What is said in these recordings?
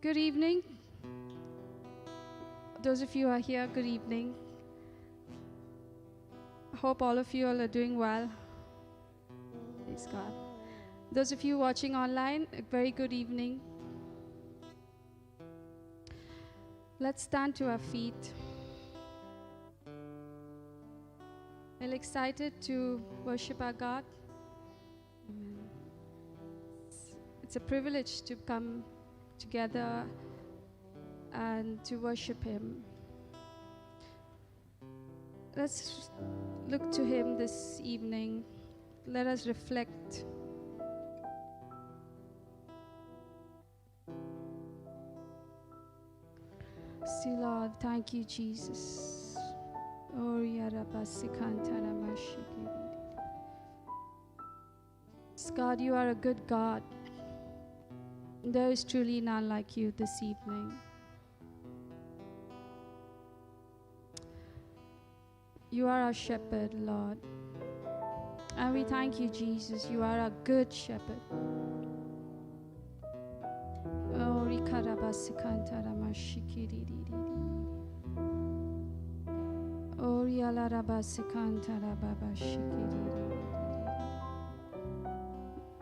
Good evening. Those of you who are here, good evening. Hope all of you all are doing well. Praise God. Those of you watching online, a very good evening. Let's stand to our feet. We're excited to worship our God. Amen. It's a privilege to come together and to worship Him. Let's look to Him this evening. Let us reflect. See, Lord, thank you, Jesus. God, you are a good God. There is truly none like you this evening. You are our shepherd, Lord. And we thank you, Jesus. You are a good shepherd.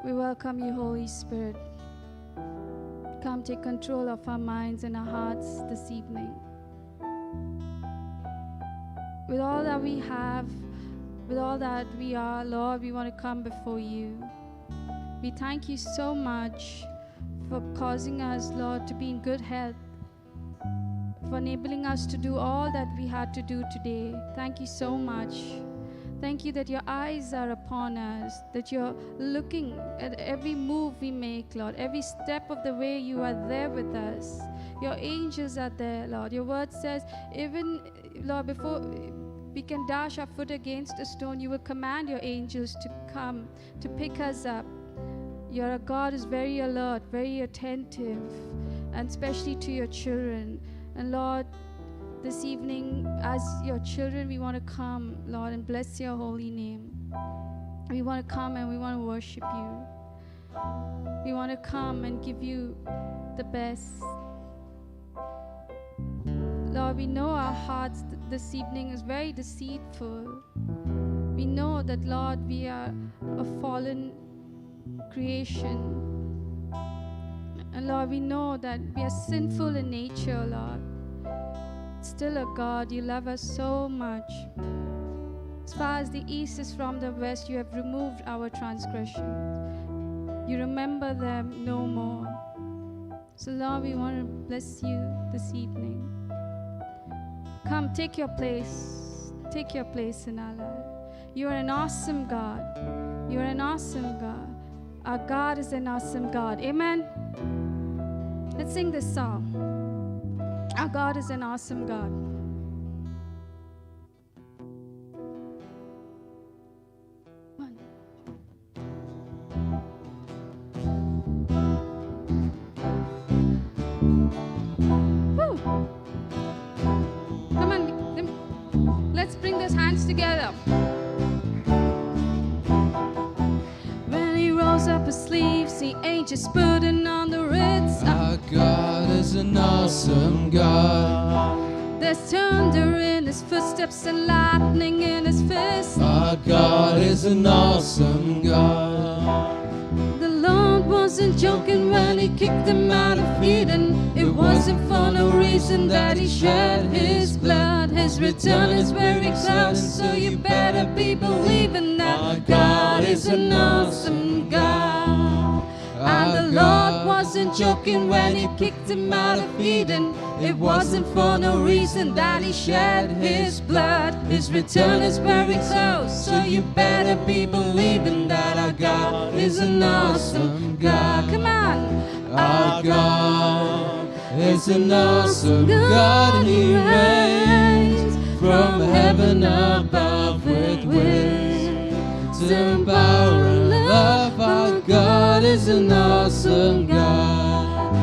We welcome you, Holy Spirit. Come take control of our minds and our hearts this evening. With all that we have, with all that we are, Lord, we want to come before you. We thank you so much for causing us, Lord, to be in good health, for enabling us to do all that we had to do today. Thank you so much. Thank you that your eyes are upon us, that you're looking at every move we make, Lord. Every step of the way, you are there with us. Your angels are there, Lord. Your word says, even, Lord, before we can dash our foot against a stone, you will command your angels to come, to pick us up. You're a God who's very alert, very attentive, and especially to your children. And Lord, this evening, as your children, we want to come, Lord, and bless your holy name. We want to come and we want to worship you. We want to come and give you the best. Lord, we know our hearts this evening is very deceitful. We know that, Lord, we are a fallen creation. And Lord, we know that we are sinful in nature, Lord. Still, a God, you love us so much. As far as the east is from the west, you have removed our transgressions. You remember them no more. So, Lord, we want to bless you this evening. Come, take your place. Take your place in our life. You are an awesome God. You are an awesome God. Our God is an awesome God. Amen. Let's sing this song. Our God is an awesome God. One. Woo. Come on, let's bring those hands together. When he rolls up his sleeves, the angels putting on the ritz. Our God is an awesome God. There's thunder in his footsteps and lightning in his fist. Our God is an awesome God. The Lord wasn't joking when he kicked them out of Eden. It wasn't for no reason that he shed his blood. His return is very close, so you better be believing that Our God is an awesome God. And the Lord wasn't joking when he kicked him out of Eden. It wasn't for no reason that he shed his blood. His return is very close, so you better be believing that our God is an awesome God. Come on. Our God is an awesome God. He reigns from heaven above with wisdom, power, and love. Our God is an awesome God.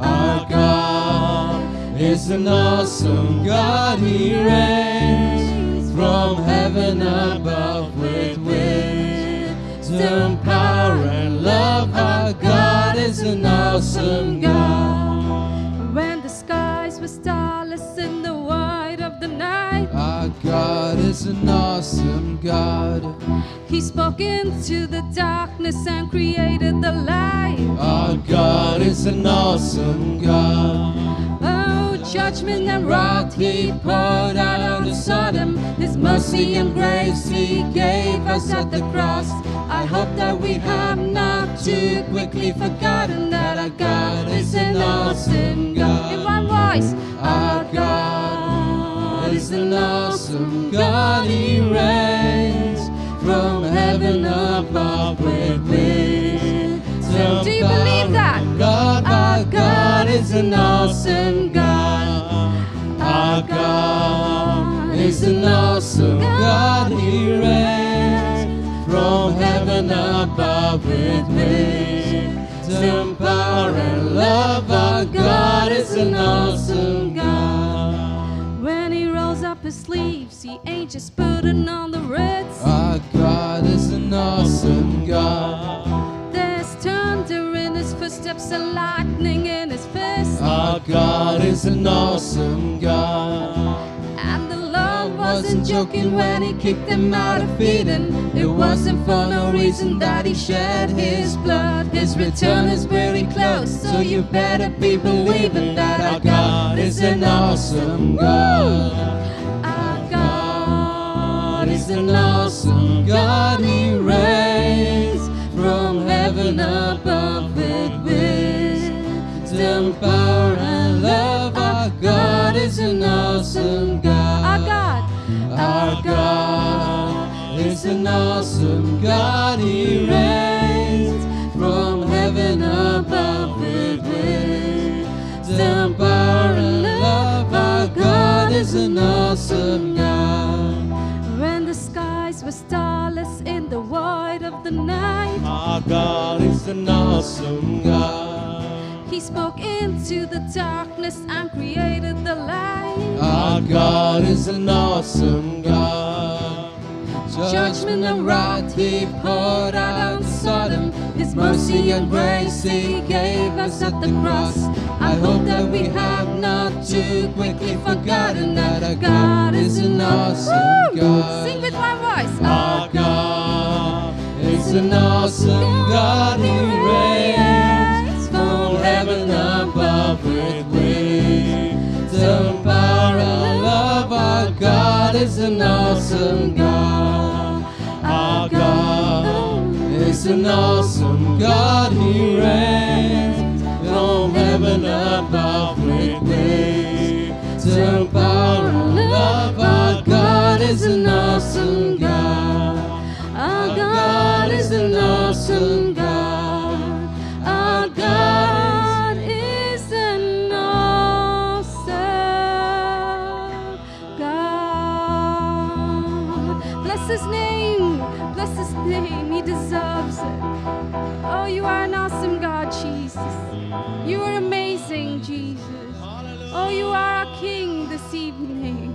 Our God is an awesome God. He reigns from heaven above with wisdom, power, and love. Our God is an awesome God. were starless in the white of the night. Our God is an awesome God. He spoke into the darkness and created the light. Our God is an awesome God. Oh, judgment and wrath He poured out on Sodom. His mercy and grace He gave us at the cross. I hope that we have not too quickly forgotten that our God is an awesome God. In one voice, Our God is an awesome God. He reigns from heaven above with wisdom. Do you believe that? God, our God is an awesome God. Our God is an awesome God. He reigns from heaven above with wisdom, power, and love. Our God is an awesome God. When He rolls up His sleeves, He ain't just putting on the Ritz. Our God is an awesome God. There's thunder in His footsteps and lightning in His fist. Our God is an awesome God. And the Lord wasn't joking when He kicked them out of Eden. It wasn't for no reason that He shed His blood. His return is very close, so you better be believing that our God is an awesome God. Our God is an awesome God. He reigns from heaven above with wisdom, power, and love. Our God is an awesome God. Our God is an awesome God. He reigns from heaven above with wisdom, power, and love. Our God is an awesome God. When the skies were starless in the white of the night, Our God is an awesome God. He spoke into the darkness and created the light. Our God is an awesome God. Judgment and wrath He poured out on Sodom. His mercy and grace He gave us at the cross. I hope that we have not too quickly forgotten that our God is an awesome God. Sing with my voice. Our God is an awesome God. He reigns from heaven above with wisdom, power, and love. Our God is an awesome God. Our God is an awesome God. He reigns from heaven above with wisdom, power, and love. Our God is an awesome God. Our God is an awesome God. Our God is an awesome God. Bless His name. Bless His name. He deserves it. Oh, you are an awesome God, Jesus. You are amazing, Jesus. Oh, you are our King this evening.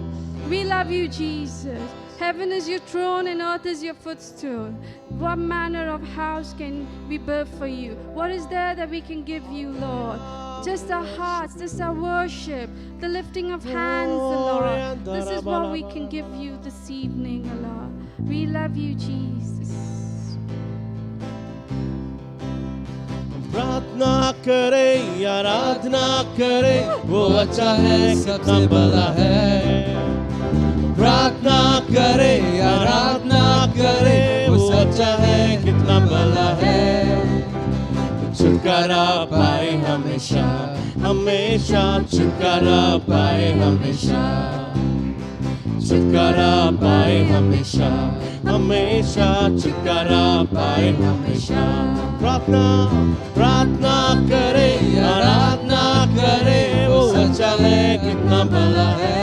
We love you, Jesus. Heaven is your throne and earth is your footstool. What manner of house can we build for you? What is there that we can give you, Lord? Just our hearts, just our worship, the lifting of hands, Lord. This is what we can give you this evening, Lord. We love you, Jesus. प्रार्थना करे आराधना करे वो अच्छा है सबसे भला है प्रार्थना करे आराधना करे वो अच्छा है कितना भला है छुटकारा पाए हमेशा हमेशा छुटकारा पाए हमेशा छुटकारा पाए हमेशा हमेशा छुटकारा पाए हमेशा प्रार्थना प्रार्थना करे आराधना करे वो सच्चा है कितना भला है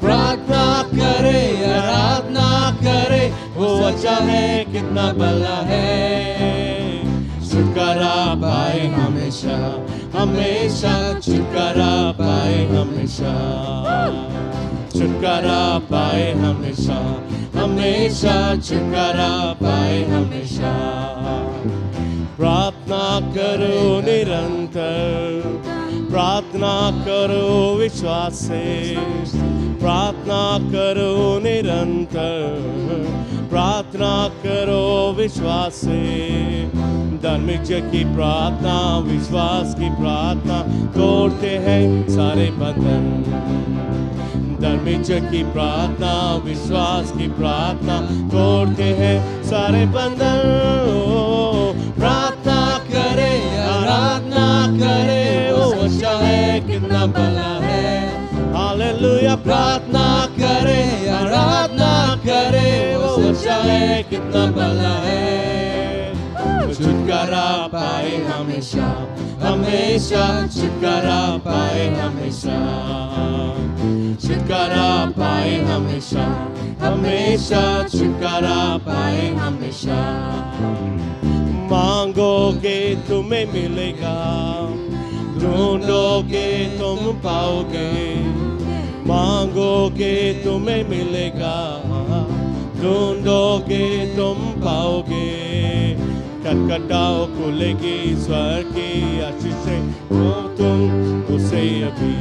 प्रार्थना करे आराधना करे वो अच्छा है कितना भला है छुटकारा पाए हमेशा हमेशा छुटकारा पाए हमेशा छुटकारा पाए हमेशा हमेशा छुटकारा पाए हमेशा प्रार्थना करो निरंतर प्रार्थना करो विश्वास से, प्रार्थना करो निरंतर, प्रार्थना करो विश्वास से। धर्मिक की प्रार्थना, विश्वास की प्रार्थना तोड़ते हैं सारे बंधन। धर्मिक की प्रार्थना, विश्वास की प्रार्थना तोड़ते हैं सारे बंधन। प्रार्थना करे, आराधना करे, वो अच्छा है, कितना भला है। हालेलुया। प्रार्थना करे, आराधना करे, वो अच्छा है, कितना भला है। छुटकारा पाए हमेशा, हमेशा छुटकारा पाए हमेशा, छुटकारा पाए हमेशा, हमेशा छुटकारा पाए हमेशा। मांगोगे तुम्हें मिलेगा, ढूंढोगे तुम पाओगे। मांगोगे तुम्हें मिलेगा, ढूंढोगे तुम पाओगे। खटखटाओ खुलेगी स्वर की आशीषें, वो तुम उसे अभी।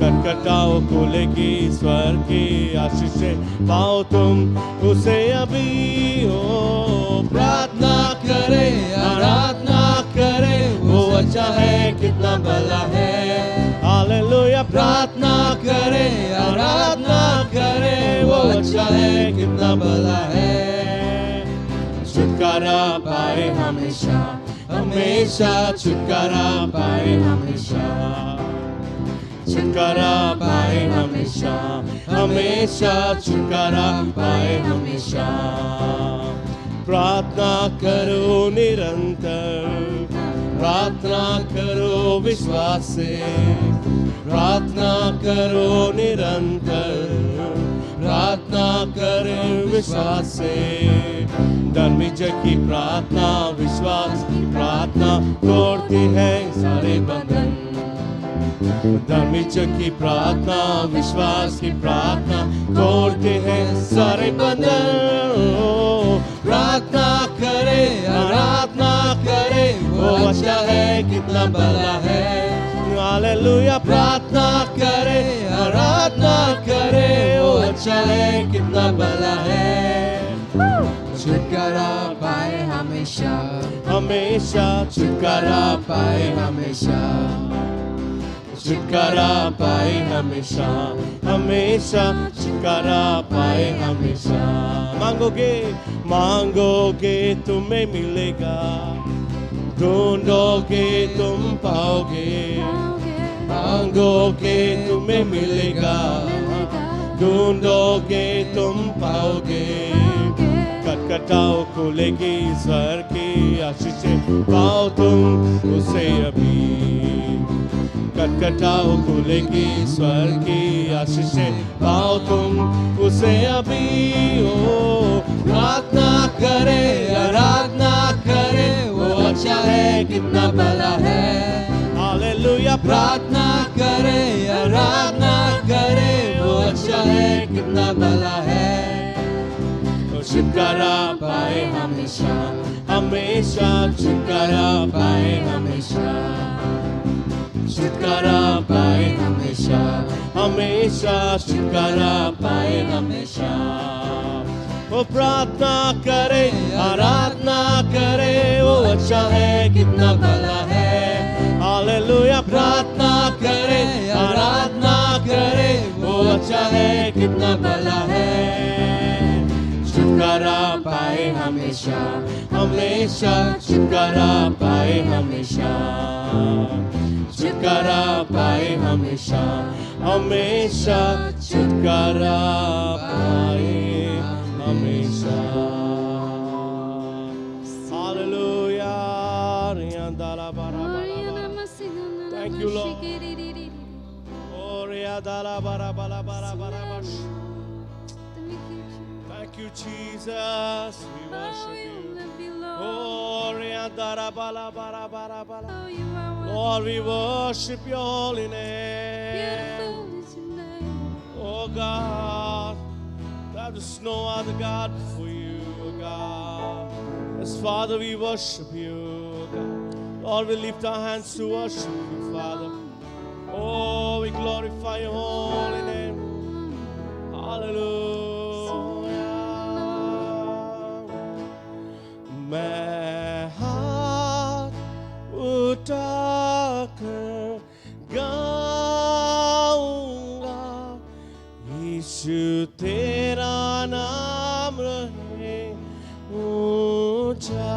खटखटाओ खुलेगी स्वर की आशीषें, पाओ तुम उसे अभी। हो प्रार्थना करे, आराधना करे, वो अच्छा है, कितना भला है। हालेलुया। प्रार्थना करे, आराधना करे, वो अच्छा है, कितना भला है। छुटकारा पाए हमेशा, हमेशा छुटकारा पाए हमेशा, छुटकारा पाए हमेशा, हमेशा छुटकारा पाए हमेशा। प्रार्थना करो निरंतर, प्रार्थना करो विश्वास से, प्रार्थना करो निरंतर, प्रार्थना करो विश्वास से। धर्मिक की प्रार्थना, विश्वास की प्रार्थना तोड़ती है सारे बंधन। धर्मिक की प्रार्थना, विश्वास की प्रार्थना तोड़ते हैं सारे बंधन। प्रार्थना करे, आराधना करे, वो अच्छा है, कितना भला है। हालेलुया। प्रार्थना करे, आराधना करे, वो अच्छा है, कितना भला है। छुटकारा पाए हमेशा, हमेशा छुटकारा पाए हमेशा, छुटकारा पाए हमेशा, हमेशा छुटकारा पाए हमेशा। मांगोगे, मांगोगे तुम्हें मिलेगा, ढूंढोगे तुम पाओगे। मांगोगे तुम्हें मिलेगा, ढूंढोगे तुम पाओगे। खटखटाओ खुलेगी स्वर की आशीषें, पाओ तुम उसे अभी। खटखटाओ खुलेगी स्वर की आशीषें, पाओ तुम उसे अभी। ओ प्रार्थना करे, आराधना करे, वो अच्छा है, कितना भला है। हालेलुया। प्रार्थना करे, आराधना करे, वो अच्छा है, कितना भला है। छुटकारा पाए हमेशा, हमेशा छुटकारा पाए हमेशा, छुटकारा पाए हमेशा, हमेशा छुटकारा पाए हमेशा। वो प्रार्थना करे, आराधना करे, वो अच्छा है, कितना भला है। हालेलुया। प्रार्थना करे, आराधना करे, वो अच्छा है, कितना भला है। छुटकारा पाए हमेशा, हमेशा छुटकारा पाए हमेशा, छुटकारा पाए हमेशा, हमेशा छुटकारा पाए हमेशा। Hallelujah. Thank you, Lord. Thank you, Jesus. We worship you. Lord, we worship your holy name. Oh God, there is no other God before you, oh God. Yes, Father, we worship you, oh God. Lord, we lift our hands to worship you, Father. Oh, we glorify your holy name. Hallelujah. मैं हाथ उठाकर गाऊंगा, यीशु तेरा नाम रहे ऊंचा।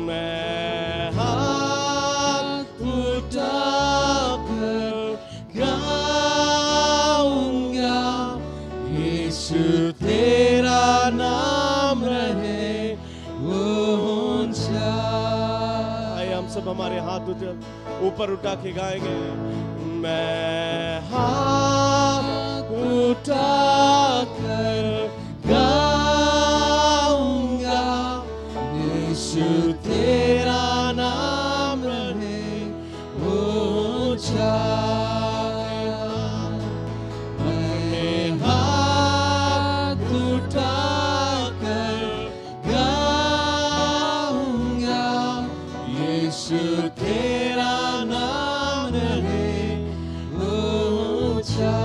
मैं हाथ उठाकर गाऊंगा, यीशु तेरा नाम रहे ऊंचा। आइए हम सब हमारे हाथ ऊपर उठा के गाएंगे। मैं हाथ उठाकर गाऊंगा, यीशु तेरा नाम रहे ऊंचा। मैं हाथ उठाकर गाऊंगा, यीशु तेरा नाम रहे ऊंचा।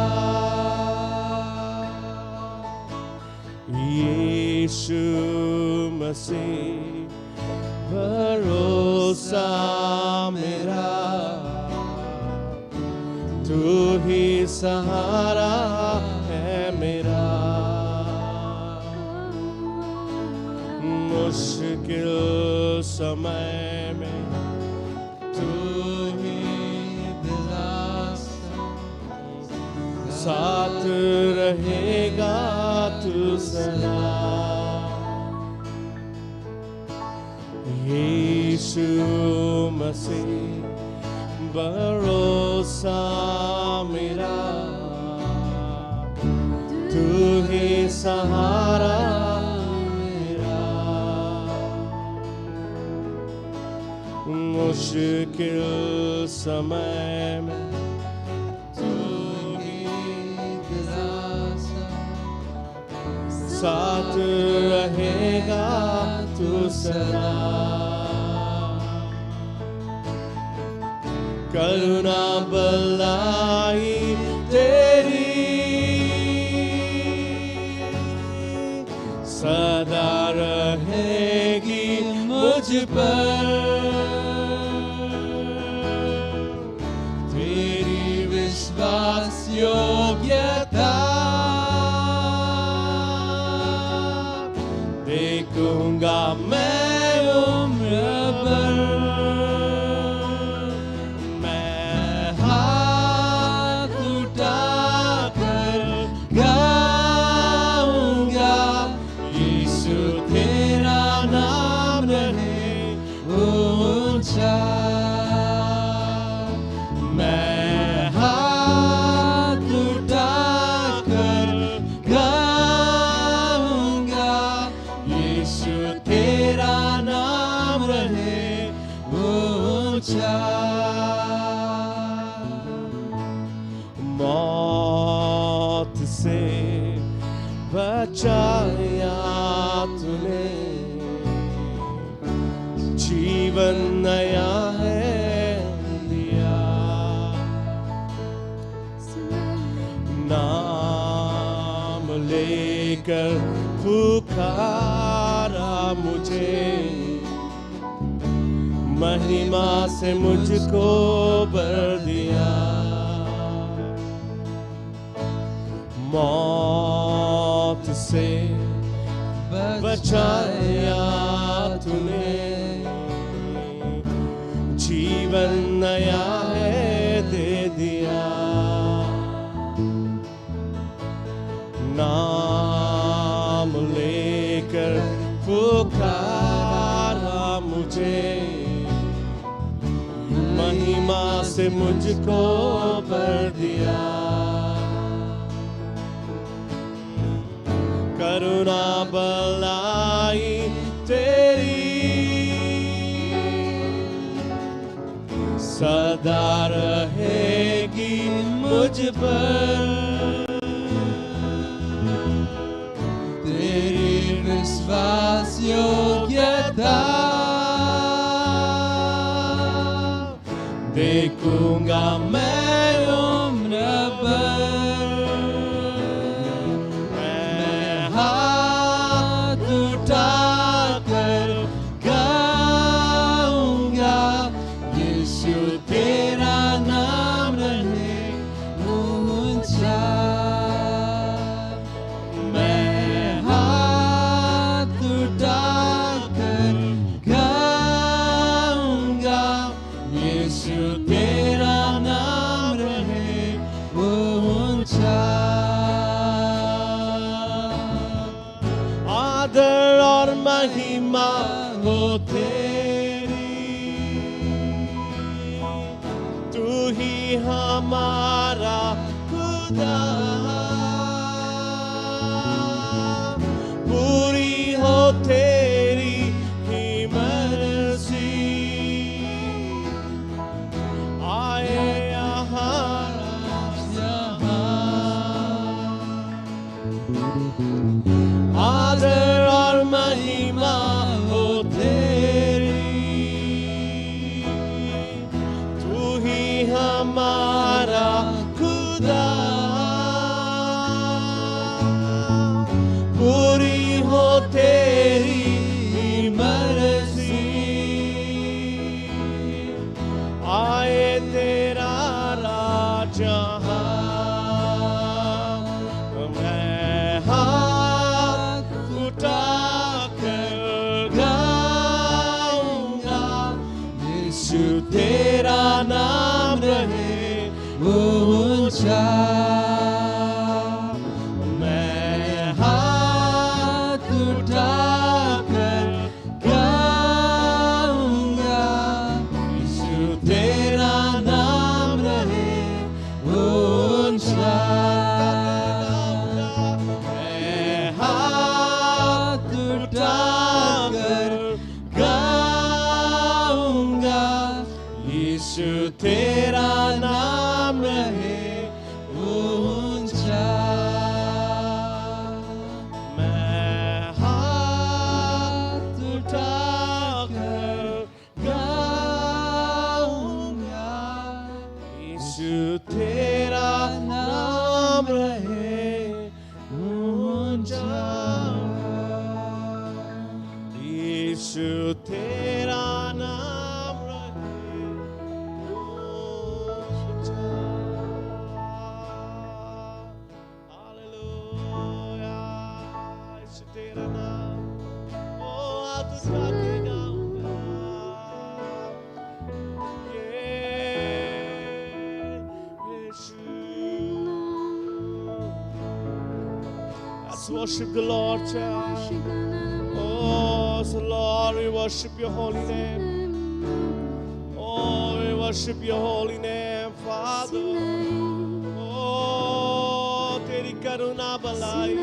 यीशु मसीह भरोसा मेरा, तू ही सहारा है मेरा। मुश्किल समय में तू ही दिलासा, साथ रहेगा तू सदा। यीशु मसीह भरोसा मेरा, तू ही सहारा मेरा। मुश्किल समय में तू ही दिलासा, साथ रहेगा तू सदा। करुणा भलाई तेरी सदा रहेगी मुझ पर। तेरी विश्वास योग्यता देखूंगा मैं उम्र भर। मैं हाथ उठाकर गाऊंगा, यीशु तेरा नाम रहे ऊंचा। मौत से बचाया तूने, जीवन नया है दिया। नाम लेकर पुकारा मुझे, महिमा से मुझको भर दिया। मौत से बचाया तूने, जीवन नया है दे दिया। नाम लेकर पुकारा मुझे, महिमा से मुझको भर दिया। करुणा भलाई तेरी सदा रहेगी मुझ पर। तेरी विश्वास योग्यता देखूंगा मैं उम्र भर मैं हाथ उठाकर गाऊंगा यीशु तेरा नाम रहे ऊंचा मैं हाथ उठाकर गाऊंगा यीशु तेरा नाम रहे ऊंचा आदर और महिमा हो तेरी तू ही हमारा खुदा पूरी हो तेरी ही मर्जी आए यहाँ आदर और महिमा हो तेरी तू ही हमारा खुदा पूरी हो तेरी मर्जी आए तेरा राज मैं हाथ उठाकर गाऊंगा यीशु तेरा नाम रहे ऊंचा मैं हाथ उठाकर गाऊंगा यीशु तेरा नाम रहे ऊंचा मैं हाथ उठाकर गाऊंगा यीशु तेरा नाम रहे ऊंचा मैं हाथ उठाकर गाऊंगा यीशु तेरा नाम रहे ऊंचा यीशु तेरा नाम रहे ऊंचा हालेलुया यीशु तेरा नाम ओ हाथ उठा के गाऊंगा यीशु Let's worship the Lord, child. Oh, so Lord, we worship your holy name. Oh, we worship your holy name, Father. Oh, तेरी करुणा भलाई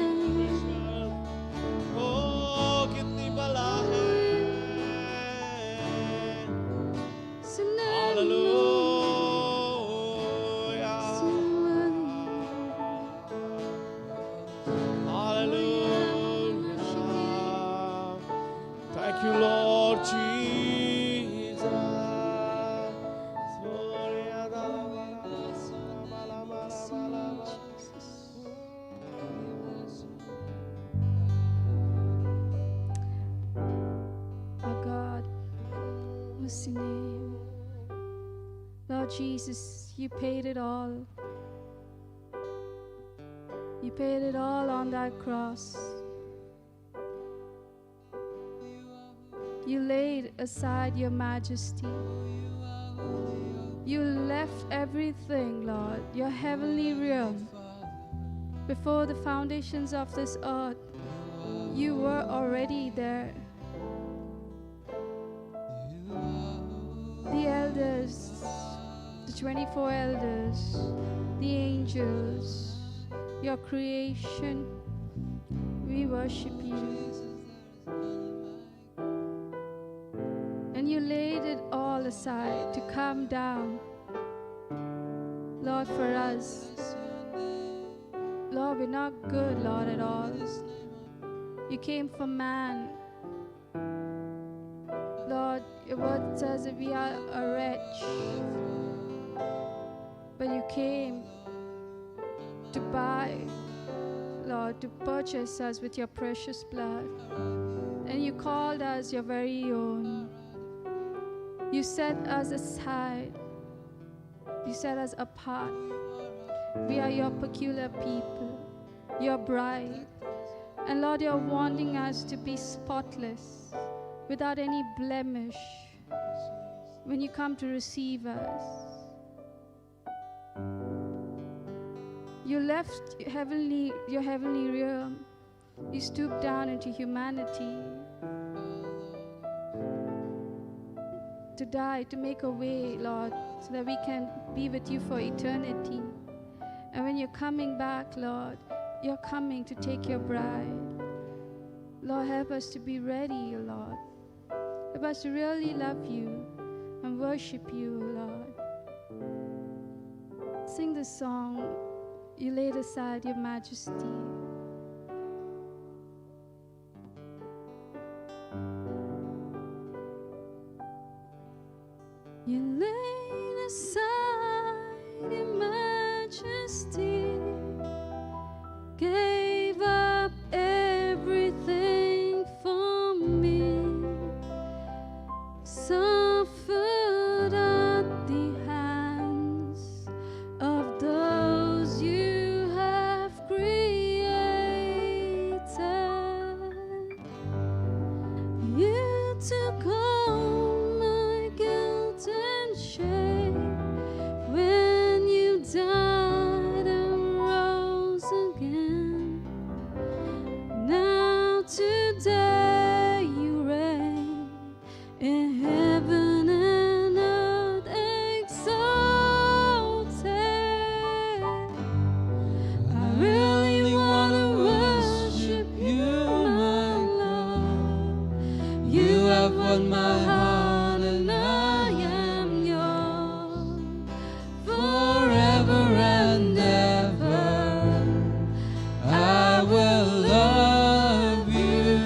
Oh, कितनी भला है Hallelujah. Thank you, Lord Jesus. Our God, what's your name? Lord Jesus, you paid it all. You paid it all on that cross. You laid aside your majesty. You left everything, Lord, your heavenly realm. Before the foundations of this earth, you were already there. The elders, the 24 elders, the angels, your creation, we worship you. And you laid it all aside to come down, Lord, for us. Lord, we're not good, Lord, at all. You came for man. Lord, your word says that we are a wretch. but you came to buy, Lord, to purchase us with your precious blood. And you called us your very own. You set us aside. You set us apart. We are your peculiar people, your bride. And Lord, you're wanting us to be spotless, without any blemish, when you come to receive us. You left your heavenly realm. You stooped down into humanity to die, to make a way, Lord, so that we can be with you for eternity. And when you're coming back, Lord, you're coming to take your bride. Lord, help us to be ready, Lord. Help us to really love you and worship you, Lord. Sing the song, You Laid Aside Your Majesty. You laid aside your majesty, gave up everything for me, suffered at the hands of those you have created. You took all my guilt and shame when you died and rose again. Now today you reign in heaven and earth exalted. I really want to worship you, my Lord. You have won my heart and I am yours forever and ever. I will love you.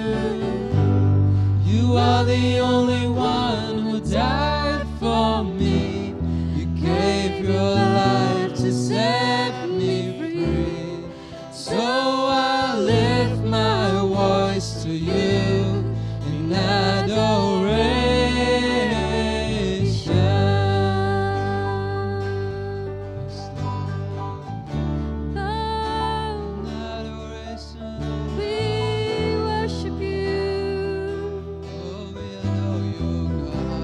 You are the only one who died for me. You gave your life to set me free. So I lift my voice to you in adoration. We worship you.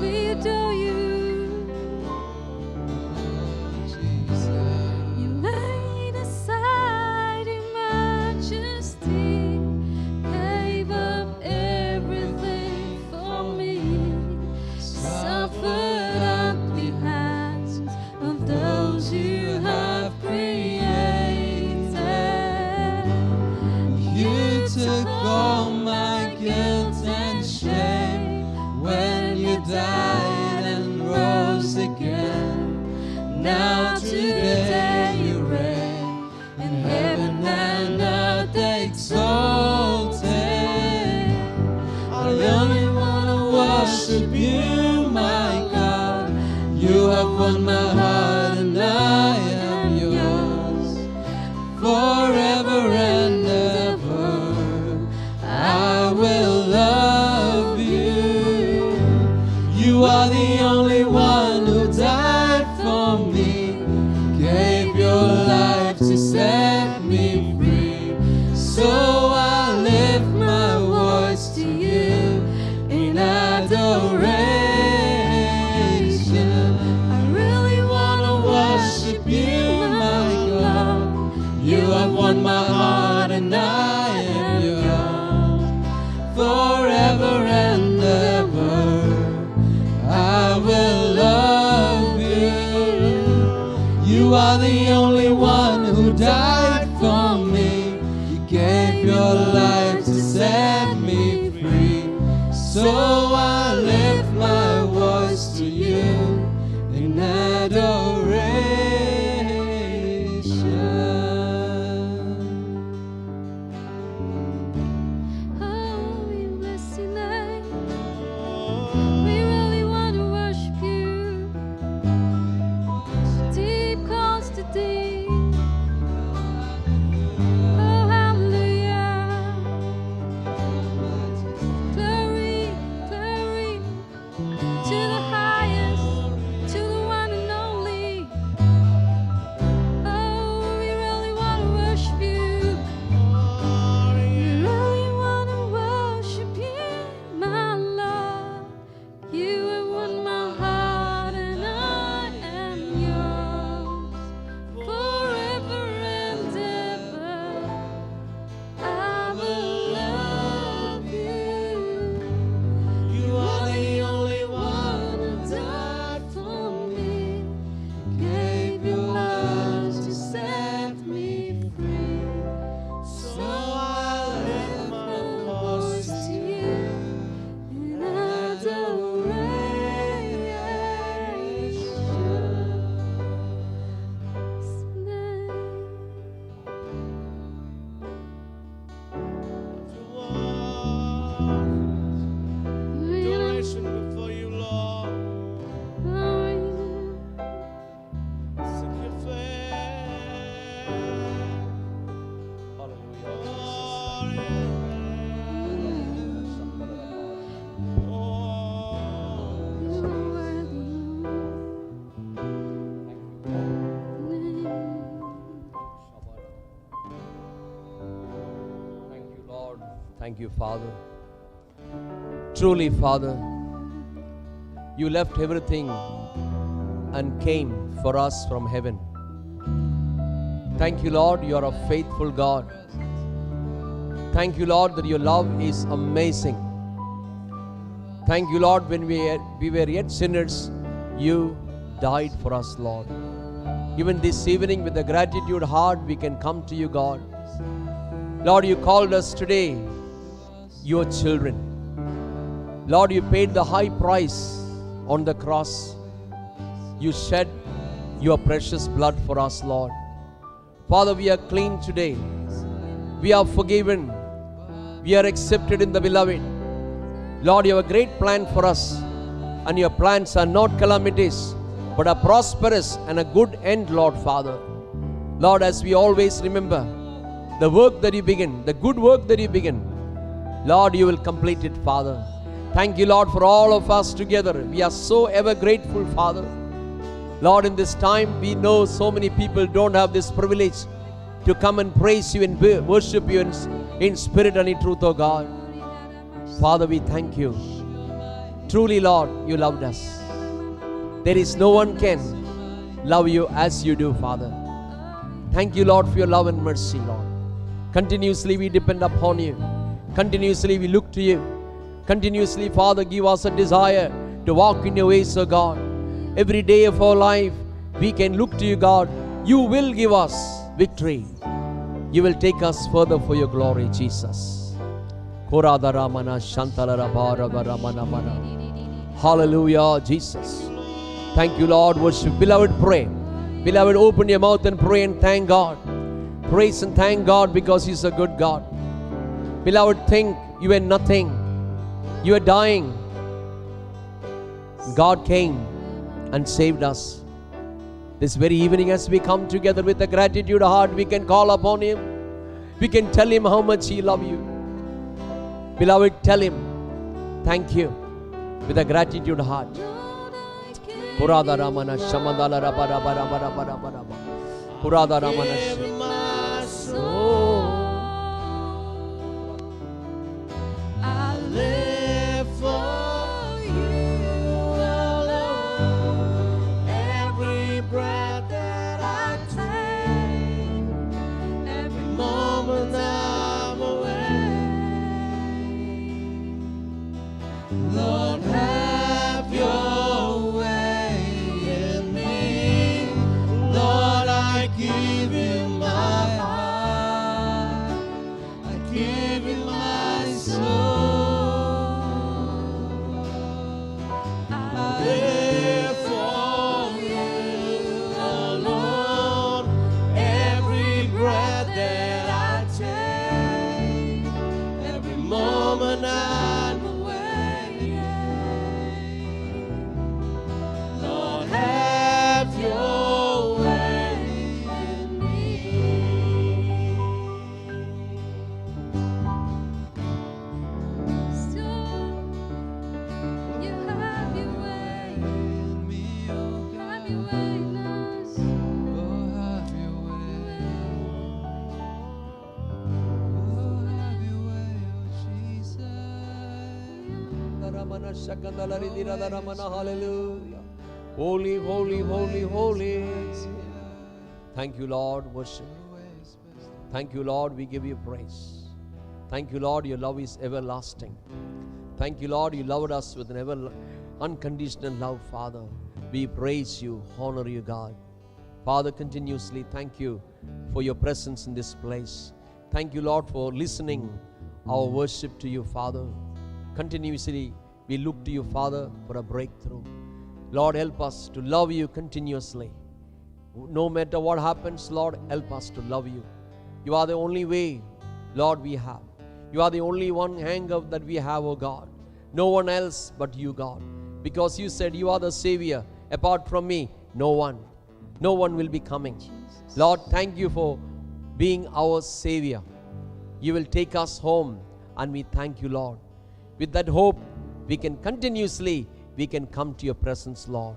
We adore you. You laid aside your majesty, gave up everything for me, suffered at the hands of those you have created. You took all my guilt and shame when you died and rose again. Now today you reign in heaven and earth exalted. I only want to worship you, my God. You have won my heart and I am yours forever and ever. I will love you. You are the only one who died for me, gave your life to set me free. So I lift my voice to you in adoration. I really want to worship you, my God. You have won my heart and I am yours forever and ever. I will love Thank you, Father. Truly, Father, you left everything and came for us from heaven. Thank you, Lord, you are a faithful God. Thank you, Lord, that your love is amazing. Thank you, Lord, when we were yet sinners, you died for us, Lord. Even this evening, with a gratitude heart, we can come to you, God. Lord, you called us today your children. Lord, you paid the high price on the cross. You shed your precious blood for us, Lord. Father, we are clean today. We are forgiven. We are accepted in the beloved. Lord, you have a great plan for us, and your plans are not calamities, but a prosperous and a good end, Lord Father. Lord, as we always remember, the work that you begin, the good work that you begin, Lord, you will complete it, Father. Thank you, Lord, for all of us together. We are so ever grateful, Father. Lord, in this time, we know so many people don't have this privilege to come and praise you and worship you in spirit and in truth, oh God. Father, we thank you. Truly, Lord, you loved us. There is no one can love you as you do, Father. Thank you, Lord, for your love and mercy, Lord. Continuously we depend upon you. Continuously we look to you. Continuously, Father, give us a desire to walk in your ways, O God. Every day of our life, we can look to you, God. You will give us victory. You will take us further for your glory, Jesus. Hallelujah, Jesus. Thank you, Lord. Worship. Beloved, pray. Beloved, open your mouth and pray and thank God. Praise and thank God because He's a good God. Beloved, think you were nothing. You were dying. God came and saved us. This very evening, as we come together with a gratitude heart, we can call upon Him. We can tell Him how much He loves you. Beloved, tell Him thank you with a gratitude heart. Purada Ramana Shamadala Rabara Bara Bara Bara Purada Ramana. I live for you alone. Every breath that I take, every moment I'm away. Lord, have your way in me. Lord, I give you my heart. I give you my soul. I live for you alone. Every breath that I take, every moment I'm away. Lord, have your way in me. So you have your way. Have your way in us. Hallelujah. Holy, holy, holy, holy. Thank you, Lord. Worship. Thank you, Lord. We give you praise. Thank you, Lord. Your love is everlasting. Thank you, Lord. You loved us with an unconditional love, Father. We praise you, honor you, God. Father, continuously thank you for your presence in this place. Thank you, Lord, for listening our worship to you, Father. Continuously we look to you, Father, for a breakthrough. Lord, help us to love you continuously. No matter what happens, Lord, help us to love you. You are the only way, Lord, we have. You are the only one hanger that we have, oh God. No one else but you, God. Because you said you are the Savior. Apart from me, no one will be coming. Lord, thank you for being our Savior. You will take us home, and we thank you, Lord. With that hope, we can continuously, we can come to your presence, Lord.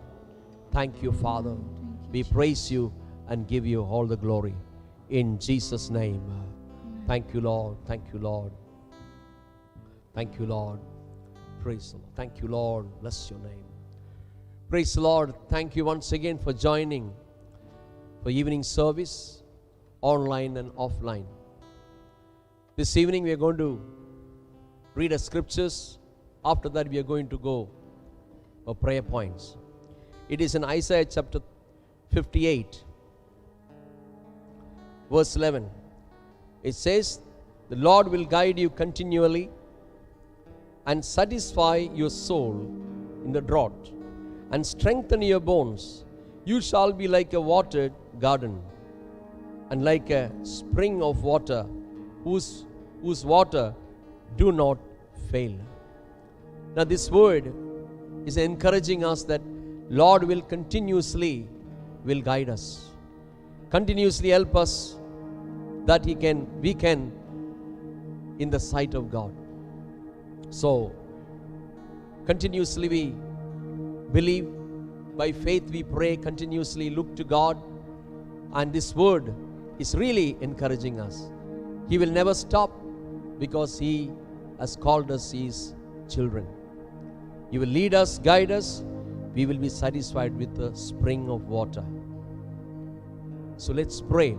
Thank you, Father. We praise you and give you all the glory. In Jesus' name. Thank you, Lord. Thank you, Lord. Thank you, Lord. Praise the Lord. Thank you, Lord. Bless your name. Praise the Lord. Thank you once again for joining for evening service, online and offline. This evening we are going to read the scriptures. After that we are going to go for prayer points. It is in Isaiah chapter 58, verse 11. It says, the Lord will guide you continually and satisfy your soul in the drought and strengthen your bones. You shall be like a watered garden and like a spring of water whose water do not fail. Now this word is encouraging us that Lord will continuously will guide us, continuously help us, that we can in the sight of God. So continuously we believe, by faith we pray, continuously look to God, and this word is really encouraging us. He will never stop because He has called us His children. He will lead us, guide us. We will be satisfied with the spring of water. So let's pray.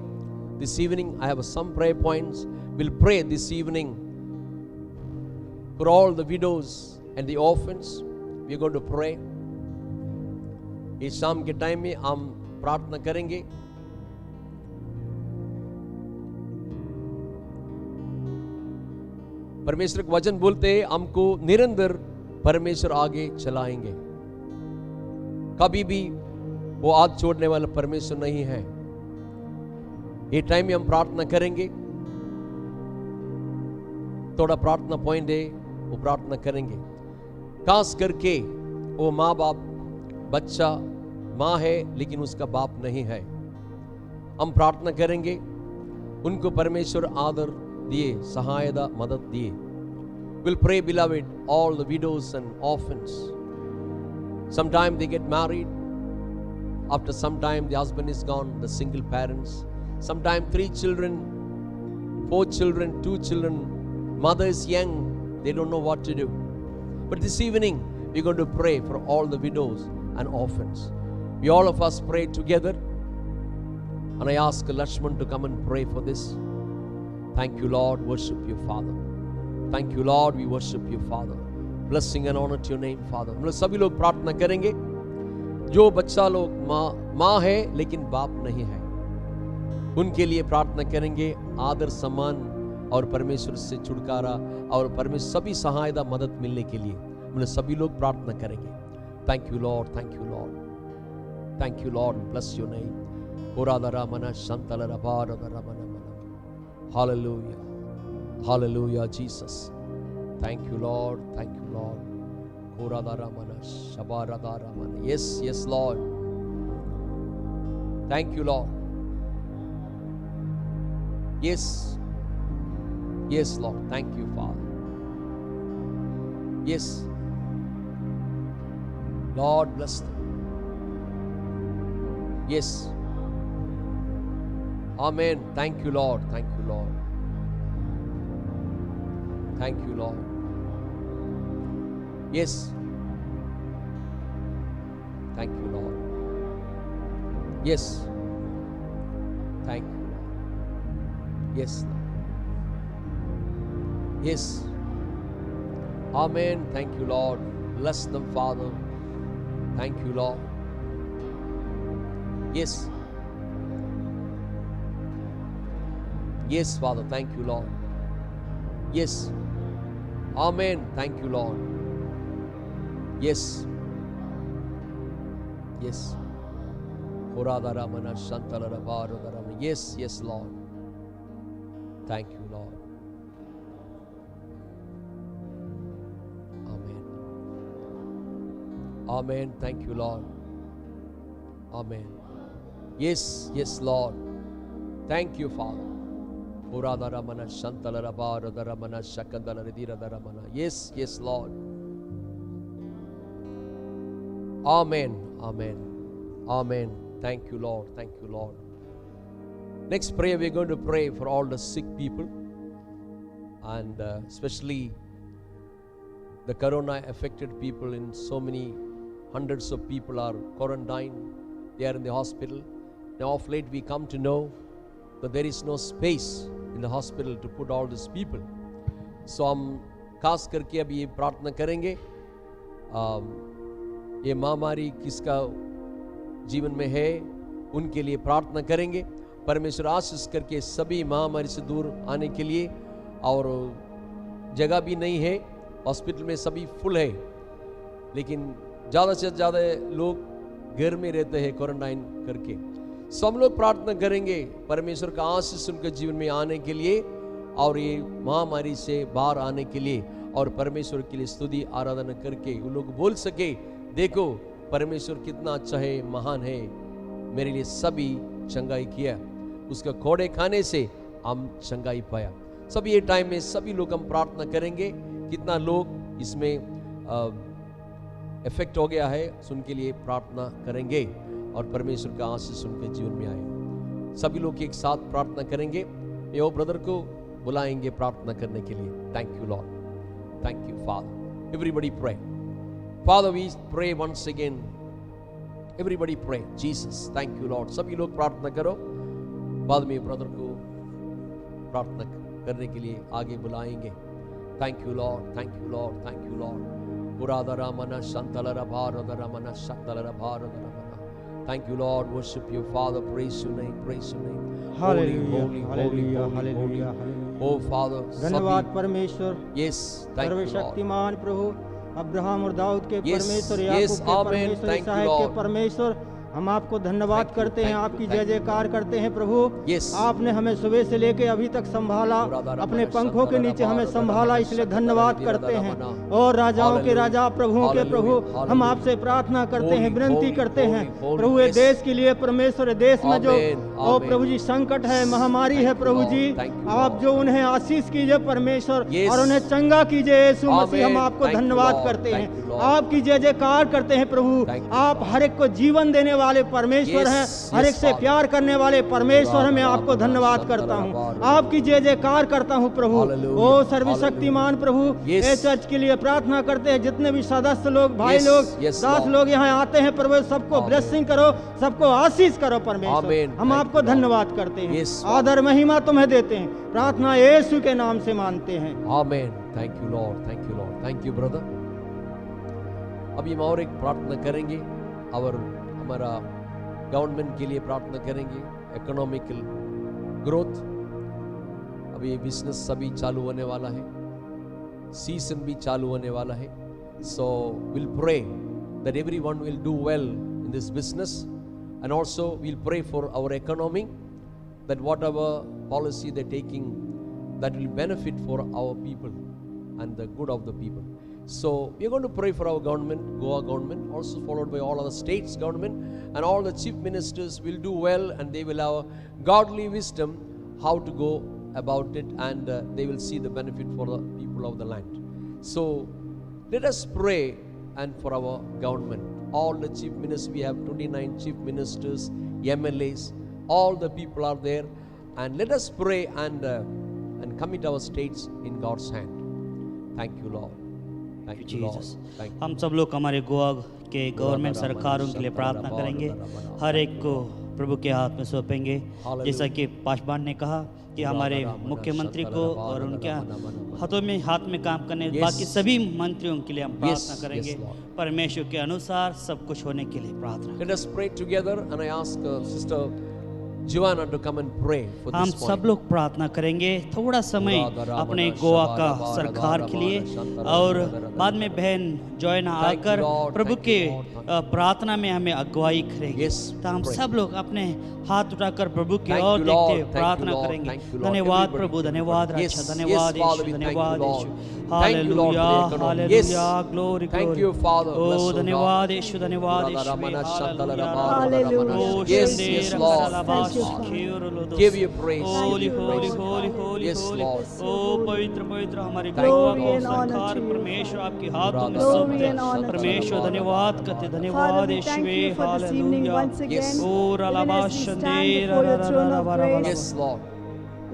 This evening I have some prayer points. We'll pray this evening for all the widows and the orphans. We're going to pray. इस शाम के time में हम प्रार्थना करेंगे. परमेश्वर का वचन बोलते हैं हमको निरंतर परमेश्वर आगे चलाएंगे. कभी भी वो हाथ छोड़ने वाला परमेश्वर नहीं है. ये टाइम में हम प्रार्थना करेंगे. थोड़ा प्रार्थना पॉइंट है, वो प्रार्थना करेंगे. खास करके वो माँ बाप, बच्चा माँ है लेकिन उसका बाप नहीं है, हम प्रार्थना करेंगे. उनको परमेश्वर आदर दिए, सहायता मदद दिए. We'll pray, beloved, all the widows and orphans. Sometimes they get married. After some time the husband is gone, the single parents. Sometimes 3 children, 4 children, 2 children. Mother is young, they don't know what to do. But this evening we're going to pray for all the widows and orphans. We all of us pray together. And I ask Lakshman to come and pray for this. Thank you, Lord. Worship you, Father. Thank you, Lord. We worship you, Father. Blessing and honor to your name, Father. हम लोग सभी लोग प्रार्थना करेंगे. जो बच्चा लोग माँ है लेकिन बाप नहीं है, उनके लिए प्रार्थना करेंगे. आदर, सम्मान और परमेश्वर से छुटकारा और परमेश्वर सभी सहायता मदद मिलने के लिए हम लोग सभी लोग प्रार्थना करेंगे. Thank you, Lord. Thank you, Lord. Thank you, Lord. Bless your name. Hallelujah. Hallelujah, Jesus. Thank you, Lord. Thank you, Lord. Yes, yes, Lord. Thank you, Lord. Yes. Yes, Lord. Thank you, Father. Yes. Lord, bless them. Yes. Amen. Thank you, Lord. Thank you, Lord. Thank you, Lord. Yes. Thank you, Lord. Yes. Thank you, Lord. Yes, Lord. Yes. Amen. Thank you, Lord. Bless them, Father. Thank you, Lord. Yes. Yes, Father. Thank you, Lord. Yes. Amen. Thank you, Lord. Yes. Yes. Yes, yes, Lord. Thank you, Lord. Amen. Amen. Thank you, Lord. Amen. Yes, yes, Lord. Thank you, Father. Yes, yes, Lord. Amen. Amen. Amen. Thank you, Lord. Thank you, Lord. Next prayer, we're going to pray for all the sick people, and especially The corona affected people in so many hundreds of people are quarantined. They are in the hospital. Now of late we come to know that there is no space in the hospital to put all these people. So हम खास करके अभी ये प्रार्थना करेंगे, ये महामारी किसका जीवन में है उनके लिए प्रार्थना करेंगे। परमेश्वर आशीष करके सभी महामारी से दूर आने के लिए, और जगह भी नहीं है, हॉस्पिटल में सभी फुल है, लेकिन ज़्यादा से ज़्यादा लोग घर में रहते हैं क्वारंटाइन करके। सो हम लोग प्रार्थना करेंगे परमेश्वर का आशीष उनके जीवन में आने के लिए और ये महामारी से बाहर आने के लिए, और परमेश्वर के लिए स्तुति आराधना करके वो लोग बोल सके, देखो परमेश्वर कितना अच्छा है, महान है, मेरे लिए सभी चंगाई किया, उसका कोड़े खाने से हम चंगाई पाया। सभी ये टाइम में सभी लोग हम प्रार्थना करेंगे, कितना लोग इसमें इफेक्ट हो गया है सुन के लिए प्रार्थना करेंगे और परमेश्वर का आशीष उनके जीवन में आए। सभी लोग एक साथ प्रार्थना करेंगे। ये वो ब्रदर को बुलाएंगे प्रार्थना करने के लिए। Thank you Lord, thank you father. Everybody pray. Father we pray once again, everybody pray Jesus, thank you lord. सभी लोग प्रार्थना करो। बाद में ब्रदर को प्रार्थना करने के लिए आगे बुलाएंगे। Thank you Lord, thank you Lord, thank you Lord. पुरादरामना शंतलरा भारदरामना शक्तलरा भारदरामना। Thank you Lord, worship you Father, praise your name, praise your name. Hallelujah, Holy, holy, hallelujah, holy, hallelujah, holy. hallelujah. Oh Father, धन्यवाद परमेश्वर, yes, thank you Lord. सर्वशक्तिमान प्रभु, Abraham और दाऊद के Yes, परमेश्वर, yes, याकूब के amen, परमेश्वर, thank you इसहाक के Lord. परमेश्वर, हम आपको धन्यवाद Thank you, करते हैं, thank you, आपकी thank जय you. जयकार करते हैं प्रभु। Yes. आपने हमें सुबह से लेके अभी तक संभाला, अपने पंखों के नीचे हमें संभाला, इसलिए धन्यवाद करते हैं। और राजाओं के राजा, प्रभुओं के प्रभु, हम आपसे प्रार्थना करते हैं, विनती करते हैं प्रभु, ये देश के लिए परमेश्वर, देश में जो ओ प्रभु जी संकट है, महामारी है प्रभु जी, आप जो उन्हें आशीष कीजिए परमेश्वर, और उन्हें चंगा कीजिए यीशु मसीह। हम आपको धन्यवाद करते हैं, आपकी जय जयकार करते हैं प्रभु। आप हर एक को जीवन देने वाले परमेश्वर हैं, हर एक से प्यार करने वाले परमेश्वर हैं। मैं आपको धन्यवाद करता हूँ, आपकी जय जयकार करता हूँ प्रभु। ओ सर्वशक्तिमान प्रभु, इस चर्च के लिए प्रार्थना करते हैं, जितने भी सदस्य लोग, भाई लोग, दास लोग यहाँ आते हैं प्रभु, सबको ब्लेसिंग करो, सबको आशीष करो परमेश्वर। हम आपको धन्यवाद करते हैं, आदर महिमा तुम्हें देते हैं, प्रार्थना यीशु के नाम से मानते हैं, आमीन। Thank you Lord, thank you Lord, thank you brother. अभी हम और एक प्रार्थना करेंगे और हमारा गवर्नमेंट के लिए प्रार्थना करेंगे, इकोनॉमिकल ग्रोथ। अभी बिजनेस सभी चालू होने वाला है, सीजन भी चालू होने वाला है। So will pray that everyone will do well in this business, and also will pray for our economy, that whatever policy they taking that will benefit for our people and the good of the people. So we are going to pray for our government, Goa government, also followed by all other states government, and all the chief ministers will do well, and they will have godly wisdom how to go about it, and they will see the benefit for the people of the land. So let us pray and for our government, all the chief ministers, we have 29 chief ministers, MLAs, all the people are there, and let us pray and commit our states in God's hand. Thank you Lord, thank you Lord, thank you. हम सब लोग हमारे गोवा के government सरकारों के लिए प्रार्थना करेंगे, हर एक को प्रभु के हाथ में सौंपेंगे। जैसा कि पासवान ने कहा कि हमारे मुख्यमंत्री को और उनके हाथ में काम करने बाकी सभी मंत्रियों के लिए हम प्रार्थना करेंगे, परमेश्वर के अनुसार सब कुछ होने के लिए प्रार्थना। Let us pray together, and I ask Sister Joanna to come and pray for हम this सब point. लोग प्रार्थना करेंगे थोड़ा समय अपने गोवा का सरकार के लिए, और बाद में बहन जॉयना आकर प्रभु के प्रार्थना में हमें अगुवाई करेंगे। तो हम सब लोग अपने हाथ उठाकर प्रभु की ओर देखते हुए प्रार्थना करेंगे। धन्यवाद प्रभु, धन्यवाद रक्षा, धन्यवाद यीशु, धन्यवाद Yeshu. Hallelujah, hallelujah, glory glory. ओ धन्यवाद यीशु, धन्यवाद Yeshu, hallelujah. Yes, yes, Lord. Give you praise. Holy holy holy holy Yes, holy. Lord. ओ पवित्र पवित्र हमारे गोवा का सरकार परमेश्वर आपके हाथों में सौंपते हैं। परमेश्वर धन्यवाद करते, धन्यवाद Father, we Yeshu, thank you for this evening hallelujah. once again. Yes. ओ Even as we stand before your throne of grace, Yes, Lord.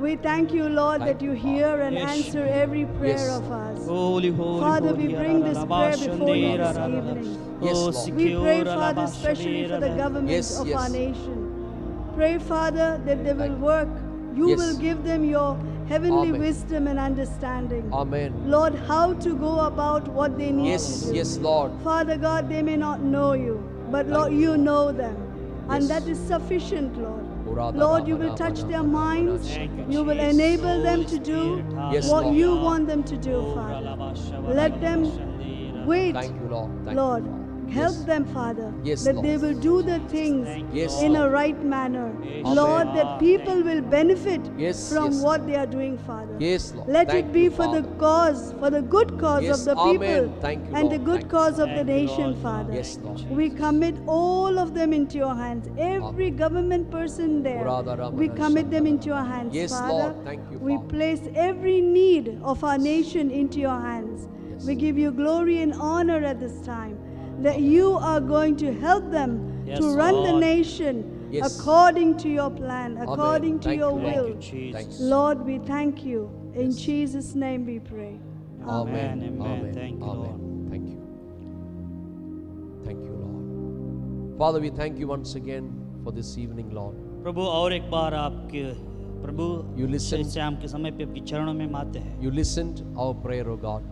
We thank you, Lord, Thank that you you, hear and Yes. answer every prayer Yes. of us. Holy, holy, Father, we holy, bring this Rabba prayer before you Shandera, this Rabba. evening. Yes, Oh, Lord. We secure, pray, Rabba Father, especially for the Shandera. government Yes, of yes. our nation. Pray, Father, that they will Thank you. work. You Yes. will give them your heavenly Amen. wisdom and understanding. Amen. Lord, how to go about what they need Yes, to do. yes, Lord. Father God, they may not know you, but Lord, you know them. And Yes. that is sufficient, Lord. Urada Lord, you will Ramana touch Mana their Mana minds. Mana Thank you, You will Jesus. enable them Holy to do Spirit, Yes, what Lord. you hallelujah. want them to do, Oh, Father. Rabba Shabba, Let Rabba them Shandera. wait, Thank you, Lord. Thank Lord. you, Lord. Help Yes. them, Father, Yes, that Lord. they will do the things Thank Yes, in Lord. a right manner. Yes, Lord, Lord. that people Thank will benefit Yes, from yes. what they are doing, Father. Yes, Lord. Let Thank it be you, for the Father. cause, for the good cause Yes, of the amen. people Thank you, and Lord. the good Thank you. cause of the Thank you, nation, Lord. Father. Yes, Lord. We commit all of them into your hands. Every government person there, Urada Ramana we commit them Shanda into your hands, Yes, Father. Lord. Thank you, We Father. place every need of our nation into your hands. Yes. We give you glory and honor at this time that you are going to help them Yes, to run the Lord. nation Yes. according to your plan, Amen. according to Thank your you, will. Thank you, Jesus. Thanks. Lord, we thank you. In Yes. Jesus' name we pray. Amen, amen. Amen. Thank you, Amen. Lord. Thank you. Thank you, Lord. Father, we thank you once again for this evening, Lord. प्रभु और एक बार आपके प्रभु You listened. शाम के समय पे आपके चरणों में आते हैं You listened our prayer, O God.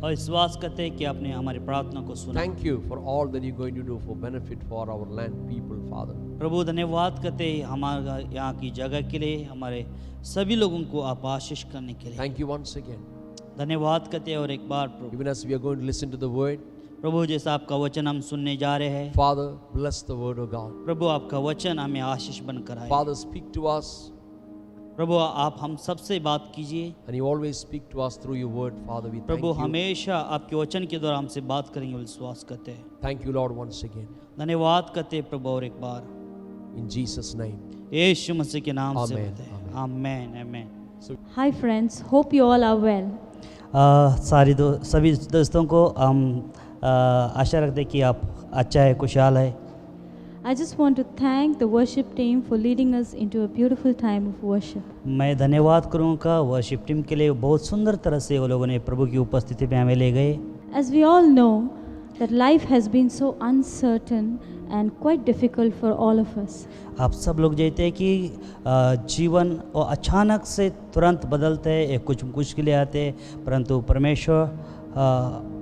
और विश्वास करते हैं कि आपने हमारी प्रार्थना को सुना। Thank you for all that you're going to do for benefit for our land people, Father. प्रभु धन्यवाद करते हैं हमारा यहाँ की जगह के लिए, हमारे सभी लोगों को आप आशीष करने के लिए Thank you once again. धन्यवाद करते हैं। और एक बार प्रभु Even as we are going to listen to the word, प्रभु जैसा आपका वचन हम सुनने जा रहे हैं, Father, bless the word, O God. प्रभु आपका वचन हमें आशीष बनकर आए। Father, speak to us, प्रभु आप हम सबसे बात कीजिए। and you always speak to us through your word, Father. We thank Prabhu you. हमेशा आपके वचन के द्वारा हमसे बात करेंगे, विश्वास करते हैं। Thank you, Lord, once again. धन्यवाद करते हैं प्रभु और एक बार In Jesus' name. यीशु मसीह के नाम से Amen, होते हैं। amen. Amen amen. Hi, friends. Hope you all are well. सभी दोस्तों को हम आशा रखते हैं कि आप अच्छा है, खुशहाल है। I just want to thank the worship team for leading us into a beautiful time of worship. मैं धन्यवाद करूँगा वर्शिप टीम के लिए, बहुत सुंदर तरह से वो लोगों ने प्रभु की उपस्थिति में हमें ले गए। As we all know that life has been so uncertain and quite difficult for all of us. आप सब लोग जानते हैं कि जीवन और अचानक से तुरंत बदलते हैं, कुछ मुश्किलें आते हैं, परंतु परमेश्वर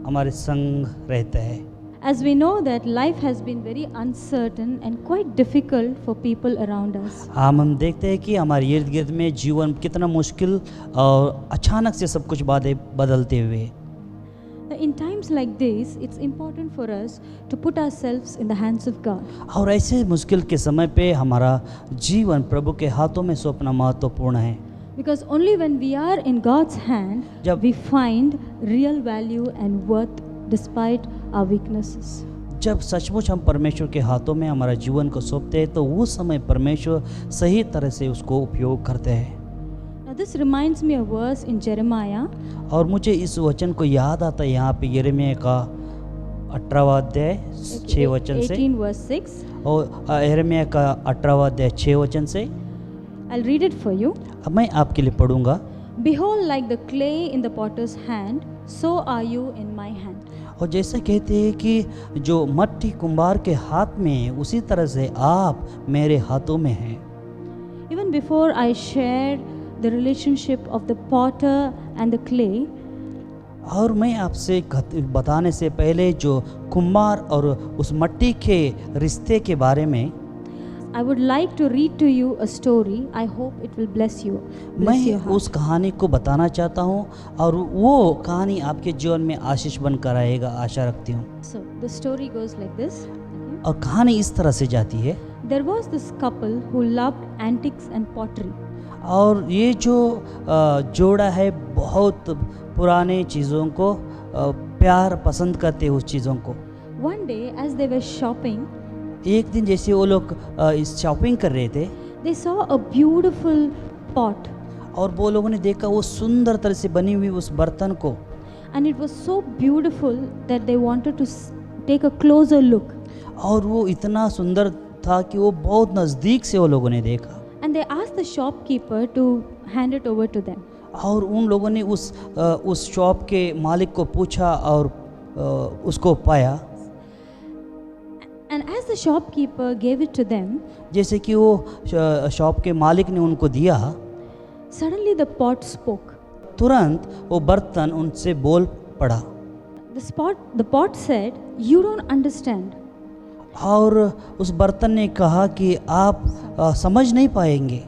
हमारे संग रहते हैं। As we know that life has been very uncertain and quite difficult for people around us. हम देखते हैं कि हमारे इर्द गिर्द में जीवन कितना मुश्किल और अचानक से सब कुछ बातें बदलते हुए। In times like this, it's important for us to put ourselves in the hands of God. और ऐसे मुश्किल के समय पे हमारा जीवन प्रभु के हाथों में सौंपना महत्वपूर्ण है। Because only when we are in God's hand, जब we find real value and worth despite our weaknesses. जब सचमुच हम परमेश्वर के हाथों में हमारा जीवन को सौंपते हैं तो उस समय परमेश्वर सही तरह से उसको उपयोग करते हैं। Now this reminds me of a verse in Jeremiah. और मुझे इस वचन को याद आता है यहाँ पे यिर्मयाह का 18वां अध्याय 6 वचन से, 18 verse 6. और यिर्मयाह का 18वां अध्याय 6 वचन से। I'll read it for you. अब मैं आपके लिए पढ़ूंगा। Behold, like the clay in the potter's hand, so are you in my hand. और जैसा कहते हैं कि जो मट्टी कुंभार के हाथ में है, उसी तरह से आप मेरे हाथों में हैं। Even before I shared the relationship of the potter and the clay, और मैं आपसे बताने से पहले जो कुम्हार और उस मट्टी के रिश्ते के बारे में I would like to read to you a story. I hope it will bless you. Bless your मैं heart. उस कहानी को बताना चाहता हूँ और वो कहानी आपके जीवन में आशीष बनकर आएगा, आशा रखती हूँ। So the story goes like this. Okay. और कहानी इस तरह से जाती है। There was this couple who loved antiques and pottery. और ये जो जोड़ा है बहुत पुराने चीज़ों को प्यार पसंद करते हैं उस चीज़ों को। One day, as they were shopping, एक दिन जैसे वो लोग इस शॉपिंग कर रहे थे they saw a beautiful pot, और वो लोगों ने देखा वो सुंदर तरह से बनी हुई उस बर्तन को, and it was so beautiful that they wanted to take a closer look. और वो इतना सुंदर था कि वो बहुत नज़दीक से वो लोगों ने देखा। And they asked the shopkeeper to hand it over to them. और उन लोगों ने उस शॉप के मालिक को पूछा और उसको पाया। And as the shopkeeper gave it to them, जैसे कि वो शॉप के मालिक ने उनको दिया, suddenly the pot spoke. तुरंत वो बर्तन उनसे बोल पड़ा। The pot said, "You don't understand. और उस बर्तन ने कहा कि आप समझ नहीं पाएंगे।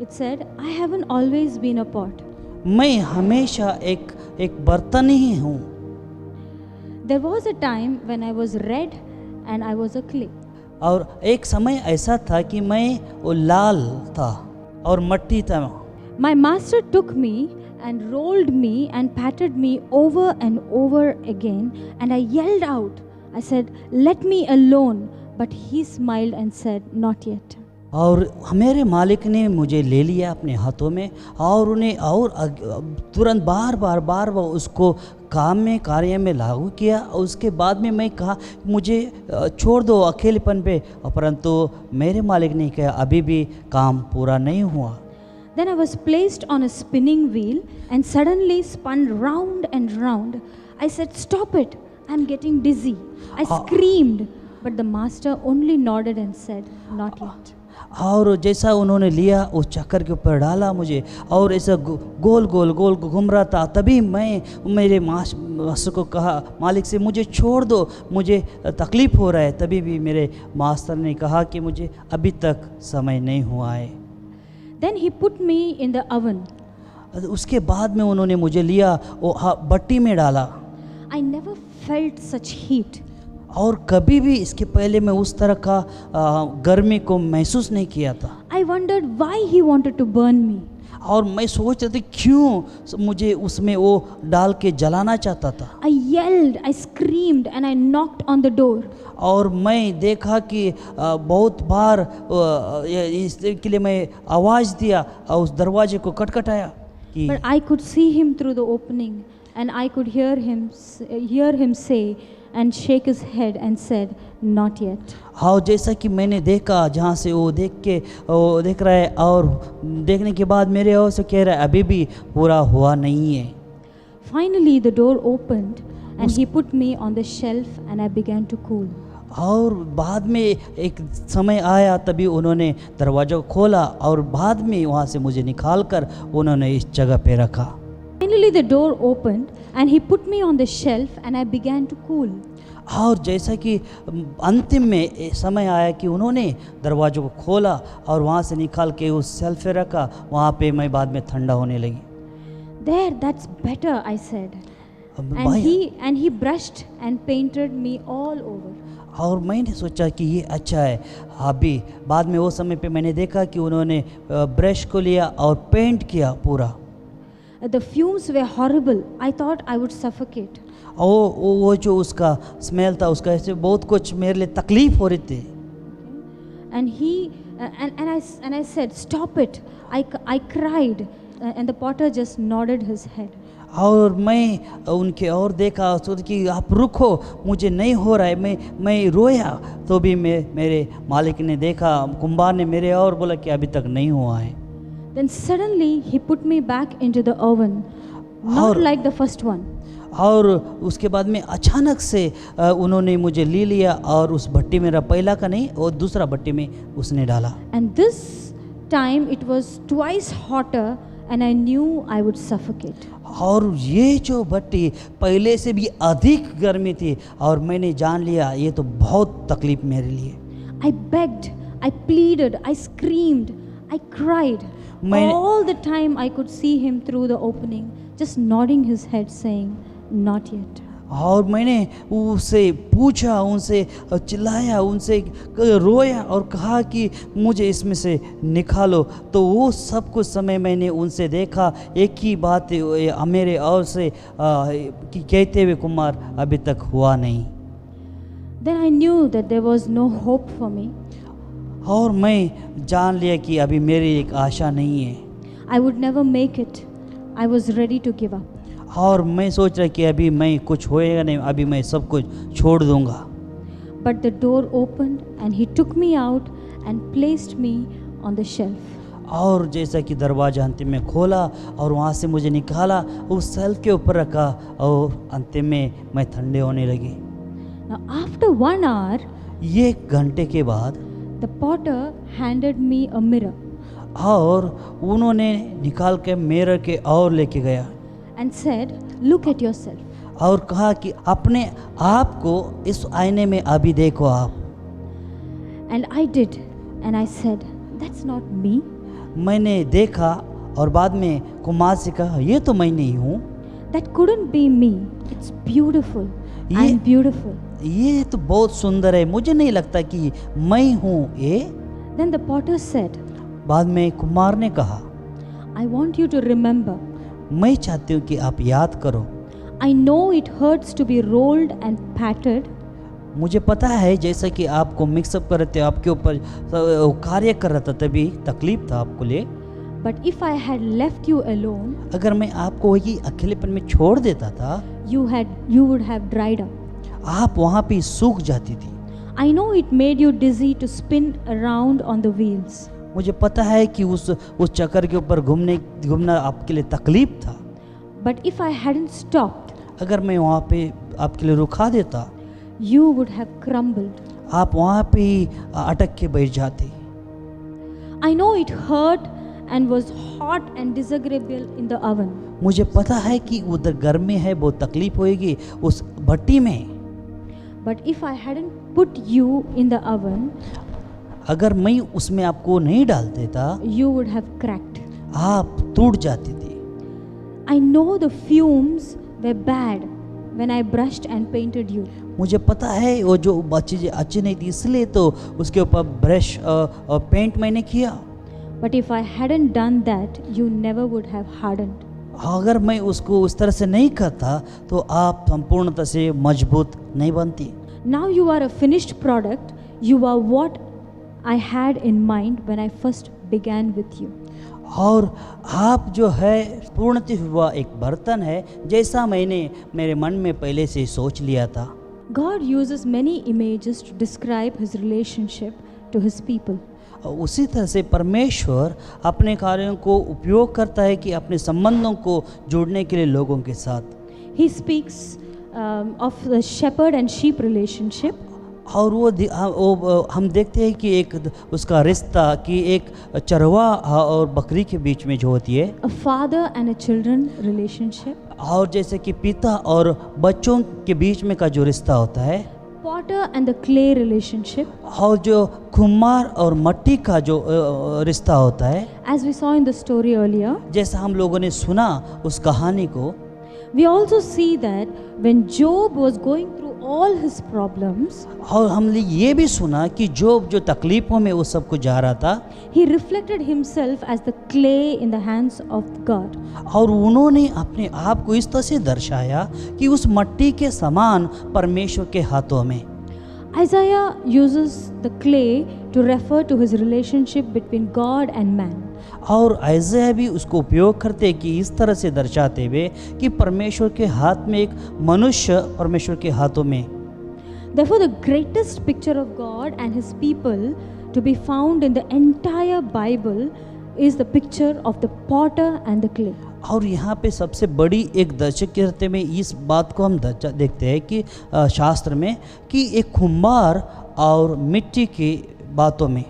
It said, "I haven't always been a pot. मैं हमेशा एक बर्तन ही हूँ। There was a time when I was red and I was a clay. और एक समय ऐसा था कि मैं वो लाल था और मट्टी था। My master took me and rolled me and patted me over and over again, and I yelled out. I said, 'Let me alone.' But he smiled and said, 'Not yet.' और मेरे मालिक ने मुझे ले लिया अपने हाथों में और उन्हें और तुरंत बार बार उसको कार्य में लागू किया। और उसके बाद में मैं कहा मुझे छोड़ दो अकेलेपन पे, परंतु मेरे मालिक ने कहा अभी भी काम पूरा नहीं हुआ। Then I was placed on a spinning wheel and suddenly spun round and round. I said, "Stop it, I'm getting dizzy." I screamed, but the master only nodded and said, "Not yet." और जैसा उन्होंने लिया उस चक्कर के ऊपर डाला मुझे और ऐसा गोल घूम रहा था, तभी मैं मेरे मास्टर को कहा मालिक से मुझे छोड़ दो, मुझे तकलीफ़ हो रहा है। तभी भी मेरे मास्टर ने कहा कि मुझे अभी तक समय नहीं हुआ है। Then he put me in the oven. उसके बाद में उन्होंने मुझे लिया वो भट्टी में डाला। I never felt such heat. और कभी भी इसके पहले मैं उस तरह का गर्मी को महसूस नहीं किया था। I wondered why he wanted to burn me. और मैं सोच रहा था क्यों मुझे उसमें वो डाल के जलाना चाहता था। I yelled, I screamed, and I knocked on the door. और मैं देखा कि बहुत बार इसके लिए मैं आवाज़ दिया और उस दरवाजे को खटखटाया कि But I could see him through the opening, and I could hear him say and shake his head and said, "Not yet." हाँ, जैसा कि मैंने देखा जहाँ से वो देख रहा है और देखने के बाद मेरे ओर से कह रहा है अभी भी पूरा हुआ नहीं है। Finally the door opened and he put me on the shelf and I began to cool. और बाद में एक समय आया तभी उन्होंने दरवाज़ा को खोला और बाद में वहाँ से मुझे निकाल कर उन्होंने इस जगह पे रखा। Finally the door opened and he put me on the shelf and I began to cool. और जैसा कि अंतिम में समय आया कि उन्होंने दरवाज़ों को खोला और वहाँ से निकाल के उस शेल्फ पे रखा, वहाँ पे मैं बाद में ठंडा होने लगी। There, that's better, I said. And he brushed and painted me all over. और मैंने सोचा कि ये अच्छा है। अभी बाद में वो समय पे मैंने देखा कि उन्होंने ब्रश को लिया और पेंट किया पूरा। The fumes were horrible. I thought I would suffocate. वो जो उसका स्मेल था उसका ऐसे बहुत कुछ मेरे लिए तकलीफ हो रही थी। And I said, "Stop it." I cried, and the potter just nodded his head. और मैं उनके और देखा सोचा कि आप रुको, मुझे नहीं हो रहा है। मैं रोया तो भी मेरे मालिक ने देखा, कुंभार ने मेरे और बोला कि अभी तक नहीं हुआ है। Then suddenly he put me back into the oven, not like the first one. और उसके बाद में अचानक से उन्होंने मुझे ले लिया और उस भट्टी में, पहला का नहीं और दूसरा भट्टी में उसने डाला। And this time it was twice hotter and I knew I would suffocate. और ये जो भट्टी पहले से भी अधिक गर्मी थी और मैंने जान लिया ये तो बहुत तकलीफ मेरे लिए। I begged, I pleaded, I screamed, I cried. All the time I could see him through the opening, just nodding his head saying, "Not yet." और मैंने उससे पूछा, उनसे चिल्लाया, उनसे रोया और कहा कि मुझे इसमें से निकालो। तो वो सब कुछ समय मैंने उनसे देखा, एक ही बात मेरे और से कि कहते हुए कुमार अभी तक हुआ नहीं। Then I knew that there was no hope for me. और मैं जान लिया कि अभी मेरी एक आशा नहीं है। I would never make it. I was ready to give up. और मैं सोच रहा कि अभी मैं कुछ होएगा नहीं, अभी मैं सब कुछ छोड़ दूंगा। But the door opened and he took me out and placed me on the shelf. और जैसा कि दरवाज़ा अंतिम में खोला और वहाँ से मुझे निकाला, उस शेल्फ के ऊपर रखा और अंतिम में मैं ठंडे होने लगी। Now, after 1 hour, ये 1 घंटे के बाद the potter handed me a mirror और उन्होंने निकाल के मिरर के और लेके गया and said, "Look at yourself." और कहा कि अपने आप को इस आईने में अभी देखो आप। And I did, and I said, "That's not me." मैंने देखा और बाद में कुमार से कहा, ये तो मैं नहीं हूँ। That couldn't be me. It's beautiful. ये- I'm beautiful. ये तो बहुत सुंदर है, मुझे नहीं लगता कि मैं हूँ ये। Then the potter said, बाद में कुमार ने कहा, "I want you to remember. मैं चाहती हूँ कि आप याद करो। I know it hurts to be rolled and patted, मुझे पता है जैसा कि आपको मिक्सअप कर रहे थे, आपके ऊपर कार्य कर रहा था, तभी तकलीफ था आपको लिए। but if I had left you alone, अगर मैं आपको वही अकेलेपन में छोड़ देता था, you would have dried up. आप वहाँ पे सूख जाती थी। I know it made you dizzy to spin around on the wheels, मुझे पता है कि उस चक्कर के ऊपर घूमना आपके लिए तकलीफ था। but if I hadn't stopped, अगर मैं वहाँ पे आपके लिए रुका देता, you would have crumbled. आप वहाँ पे ही अटक के बैठ जाते। I know it hurt and was hot and disagreeable in the oven, मुझे पता है कि उधर गर्मी है, बहुत तकलीफ होएगी उस भट्टी में। but if I hadn't put you in the oven, अगर मैं उसमें आपको नहीं डाल देता, you would have cracked. आप टूट जाती थी। I know the fumes were bad when I brushed and painted you. मुझे पता है वो जो चीज़ें अच्छी नहीं थी, इसलिए तो उसके ऊपर ब्रश और पेंट मैंने किया। But if I hadn't done that, you never would have hardened. अगर मैं उसको उस तरह से नहीं करता तो आप संपूर्णतः से मजबूत नहीं बनती। Now you are a finished product. You are what I had in mind when I first began with you. और आप जो है पूर्णतः हुआ एक बर्तन है, जैसा मैंने मेरे मन में पहले से सोच लिया था। God uses many images to describe his relationship to his people. उसी तरह से परमेश्वर अपने कार्यों को उपयोग करता है कि अपने संबंधों को जोड़ने के लिए लोगों के साथ। He speaks of the shepherd and sheep relationship. और वो हम देखते हैं कि एक उसका रिश्ता कि एक चरवाहा और बकरी के बीच में जो होती है, A father and a children relationship. और जैसे कि पिता और बच्चों के बीच में का जो रिश्ता होता है, Potter and the clay relationship. और जो कुम्हार और मट्टी का जो रिश्ता होता है, As we saw in the story earlier, जैसा हम लोगों ने सुना उस कहानी को, we also see that when Job was going through all his problems, और हमने ये भी सुना कि जोब जो तकलीफों में वो सब कुछ जा रहा था, he reflected himself as the clay in the hands of God. और उन्होंने अपने आप को इस तरह से दर्शाया कि उस मट्टी के समान परमेश्वर के हाथों में। Isaiah uses the clay to refer to his relationship between God and man. और ऐसा भी उसको उपयोग करते हैं कि इस तरह से दर्शाते हुए कि परमेश्वर के हाथ में एक मनुष्य परमेश्वर के हाथों में। Therefore, the greatest picture of God and his people to be found in the entire Bible is the picture of the potter and the clay. और यहाँ पे सबसे बड़ी एक दर्शक के रहते में इस बात को हम देखते हैं कि शास्त्र में कि एक कुम्हार और मिट्टी की बातों में।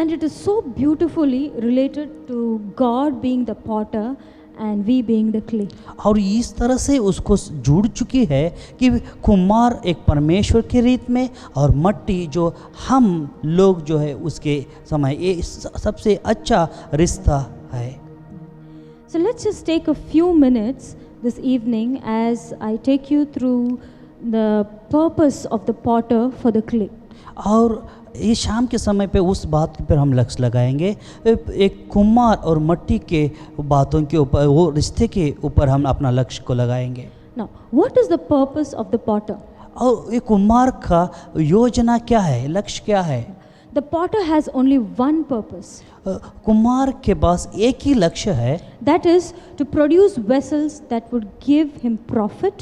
And it is so beautifully related to God being the potter and we being the clay. और इस तरह से उसको जुड़ चुकी है कि कुम्हार एक परमेश्वर के रीत में और मट्टी जो हम लोग जो है उसके समय, ये सबसे अच्छा रिश्ता है। So let's just take a few minutes this evening as I take you through the purpose of the potter for the clay. और ये शाम के समय पे उस बात पर हम लक्ष्य लगाएंगे, एक कुम्हार और मट्टी के बातों के ऊपर, वो रिश्ते के ऊपर हम अपना लक्ष्य को लगाएंगे। Now, what is the purpose of the potter? और ये कुम्हार का योजना क्या है, लक्ष्य क्या है? The potter has only one purpose. कुम्हार के पास एक ही लक्ष्य है, That is to produce vessels that would give him profit,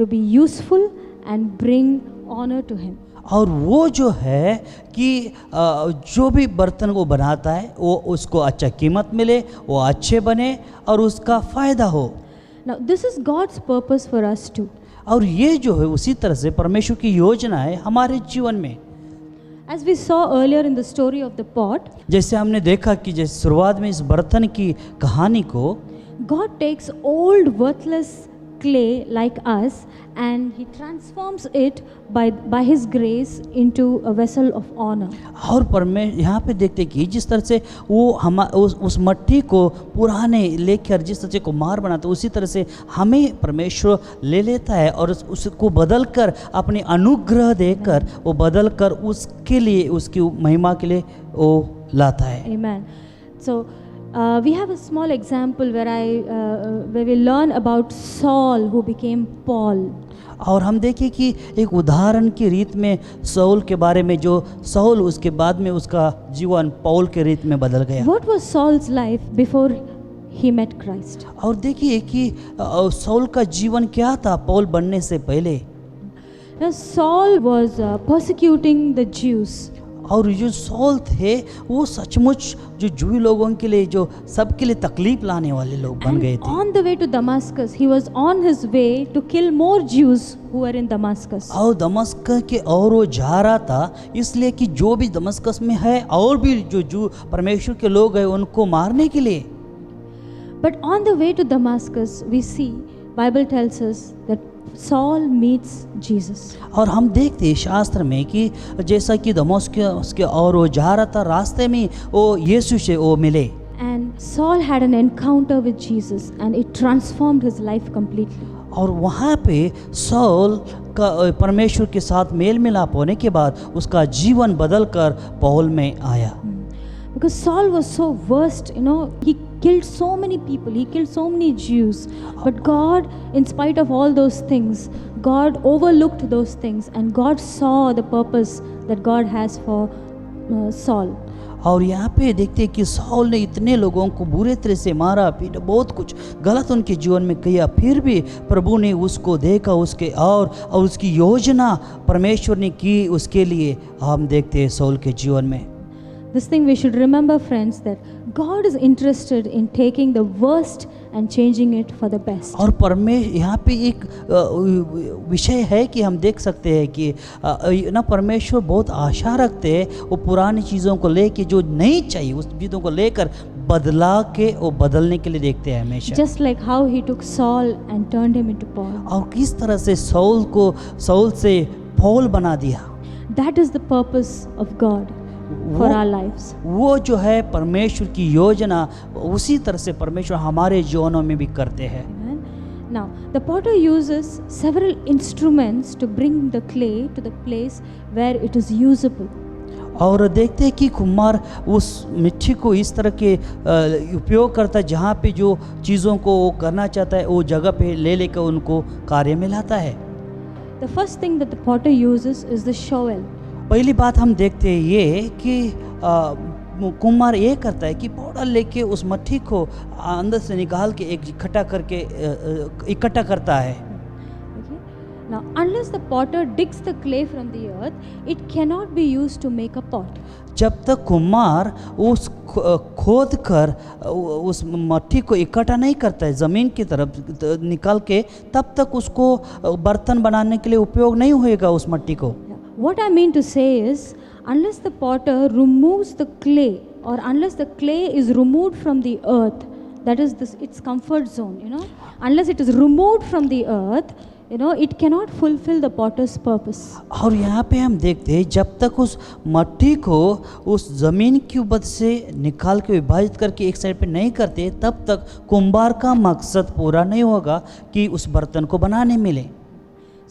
to be useful and bring honor to him. और वो जो है कि जो भी बर्तन को बनाता है वो उसको अच्छा कीमत मिले, वो अच्छे बने और उसका फ़ायदा हो। Now, this is God's purpose for us too. और ये जो है उसी तरह से परमेश्वर की योजना है हमारे जीवन में। As we saw earlier in the story of the pot, जैसे हमने देखा कि जैसे शुरुआत में इस बर्तन की कहानी को God takes old worthless clay like us and he transforms it by his grace into a vessel of honor. और यहाँ पे देखते कि जिस तरह से वो हम उस मट्टी को पुराने लेकर जिस तरह से कुम्हार बनाता है, उसी तरह से हमें परमेश्वर ले लेता है और उसको बदल कर अपने अनुग्रह देकर वो बदल कर उसके लिए उसकी महिमा के लिए वो लाता है। Amen. So we have a small example where we learn about Saul who became Paul. और हम देखें कि एक उदाहरण की रीत में साउल के बारे में, जो साउल उसके बाद में उसका जीवन पौल के रीत में बदल गया। What was Saul's life before he met Christ? और देखिए कि साउल का जीवन क्या था पौल बनने से पहले। Now, Saul was persecuting the Jews. और जो साउल थे वो सचमुच जो जूही लोगों के लिए, जो सबके लिए तकलीफ लाने वाले लोग बन गए And थे। on the way to Damascus, he was on his way to kill more Jews who were in Damascus. और दमस्कस के और वो जा रहा था इसलिए कि जो भी दमस्कस में है और भी जो परमेश्वर के लोग हैं उनको मारने के लिए। But on the way to Damascus, we see, Bible tells us that Saul meets Jesus. और हम देखते हैं शास्त्र में कि जैसा कि दमस्कस के और वो जा रहा था, रास्ते में वो यीशु से वो मिले। And Saul had an encounter with Jesus and it transformed his life completely. और वहाँ पे साउल का परमेश्वर के साथ मेल मिलाप होने के बाद उसका जीवन बदल कर पौल में आया। Because Saul was so versed, he killed so many people, he killed so many Jews. But God, in spite of all those things, God overlooked those things and God saw the purpose that God has for Saul. और यहाँ पे देखते हैं कि Saul ने इतने लोगों को बुरे तरह से मारा पीटा, बहुत कुछ गलत उनके जीवन में किया, फिर भी प्रभु ने उसको देखा उसके और उसकी योजना परमेश्वर ने की उसके लिए। हम देखते हैं साउल के जीवन में। This thing we should remember, friends, that God is interested in taking the worst and changing it for the best. और यहाँ पे एक विषय है कि हम देख सकते हैं कि ना परमेश्वर बहुत आशा रखते हैं वो पुरानी चीज़ों को लेके, जो नहीं चाहिए उस चीज़ों को लेकर बदला के वो बदलने के लिए देखते हैं हमेशा। Just like how he took Saul and turned him into Paul. और किस तरह से साउल से पौल बना दिया। That is the purpose of God for our lives. वो जो है परमेश्वर की योजना, उसी तरह से परमेश्वर हमारे जीवनों में भी करते हैं। Amen. Now, the potter uses several instruments to bring the clay to the place where it is usable. और देखते हैं कि कुम्हार उस मिट्टी को इस तरह के उपयोग करता है जहाँ पे जो चीज़ों को वो करना चाहता है वो जगह पे ले लेकर उनको कार्य में लाता है। The first thing that the potter uses is the shovel. पहली बात हम देखते हैं ये कि कुम्हार ये करता है कि पाउडर लेके उस मट्टी को अंदर से निकाल के एक इकट्ठा करता है। Okay? Now, unless the potter digs the clay from the earth, it cannot be used to make a pot. जब तक कुम्हार उस खोद कर उस मट्टी को इकट्ठा नहीं करता है ज़मीन की तरफ निकाल के, तब तक उसको बर्तन बनाने के लिए उपयोग नहीं होएगा उस मट्टी को। What I mean to say is, unless the potter removes the clay, or unless the clay is removed from the earth, that is its comfort zone, unless it is removed from the earth, it cannot fulfill the potter's purpose. और यहाँ पे हम देखते हैं जब तक उस मट्टी को उस ज़मीन की उपज से निकाल के विभाजित करके एक साइड पे नहीं करते, तब तक कुम्हार का मकसद पूरा नहीं होगा कि उस बर्तन को बनाने मिले।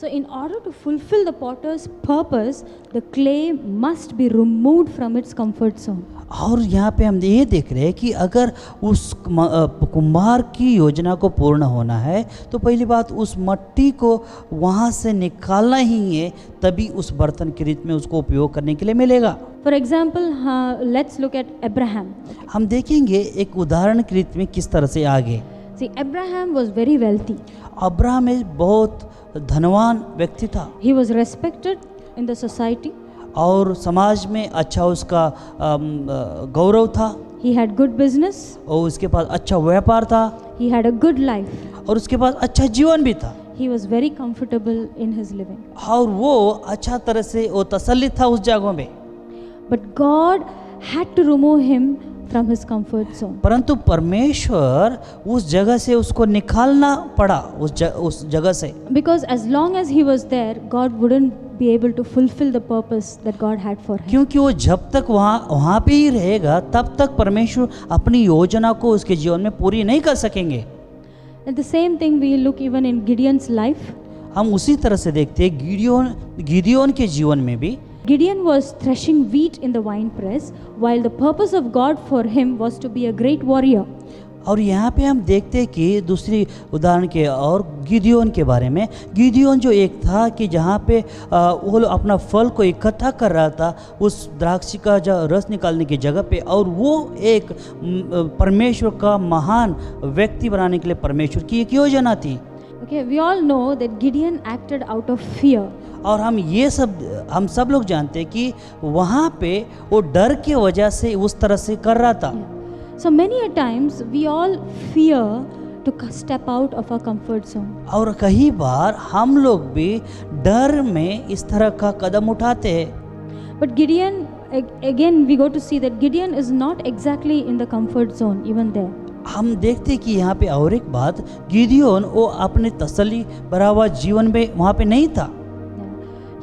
So in order to fulfill the potter's purpose, the clay must be removed from its comfort zone. और यहाँ पे हम ये देख रहे हैं कि अगर उस कुम्हार की योजना को पूर्ण होना है तो पहली बात उस मट्टी को वहाँ से निकालना ही है, तभी उस बर्तन की रीत में उसको उपयोग करने के लिए मिलेगा। For example, let's look at Abraham. हम देखेंगे एक उदाहरण की रीत में किस तरह से आगे। See, Abraham was very wealthy. Abraham एक बहुत धनवान व्यक्ति था। He was respected in the society. और समाज में अच्छा उसका गौरव था, He had good business. और उसके पास अच्छा व्यापार था, He had a good life. और उसके पास अच्छा जीवन भी था, He was very comfortable in his living. और वो अच्छा तरह से वो तसल्ली था उस जगह में। But God had to remove him from his comfort zone. परंतु परमेश्वर उस जगह से उसको निकालना पड़ा, उस जगह से, Because as long as he was there, God wouldn't be able to fulfill the purpose that God had for him. क्योंकि वो जब तक वहाँ पे ही रहेगा तब तक परमेश्वर अपनी योजना को उसके जीवन में पूरी नहीं कर सकेंगे। And the same thing we look even in Gideon's life. हम उसी तरह से देखते हैं गिदियोन के जीवन में भी। Gideon was threshing wheat in the winepress, while the purpose of God for him was to be a great warrior. और यहाँ पे हम देखते हैं कि दूसरी उदाहरण के और गिदियोन के बारे में, गिदियोन जो एक था कि जहाँ पे वो अपना फल को इकट्ठा कर रहा था उस द्राक्षी का जो रस निकालने की जगह पे, और वो एक परमेश्वर का महान व्यक्ति बनाने के लिए परमेश्वर की एक योजना थी। Okay, we all know that Gideon acted out of fear. और हम सब लोग जानते हैं कि वहाँ पे वो डर की वजह से उस तरह से कर रहा था। So many a times we all fear to step out of our comfort zone. और कई बार हम लोग भी डर में इस तरह का कदम उठाते हैं। But Gideon, again we go to see that Gideon is not exactly in the comfort zone even there. हम देखते कि यहाँ पे और एक बात, गिदियोन वो अपने तसल्ली भरा हुआ जीवन में वहाँ पे नहीं था।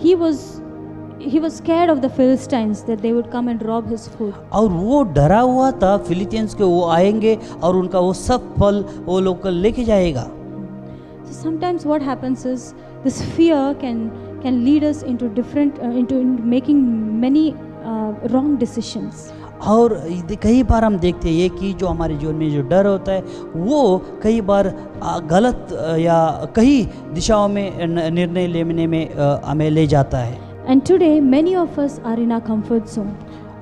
He was scared of the Philistines that they would come and rob his food. और वो डरा हुआ था फिलिस्तीनियंस के वो आएंगे और उनका वो सब फल वो लोग लेके जाएगा। So sometimes what happens is this fear can lead us into into making many wrong decisions. और कई बार हम देखते हैं कि जो हमारे जीवन में जो डर होता है वो कई बार गलत या कई दिशाओं में निर्णय लेने में हमें ले जाता है। And today many of us are in our comfort zone.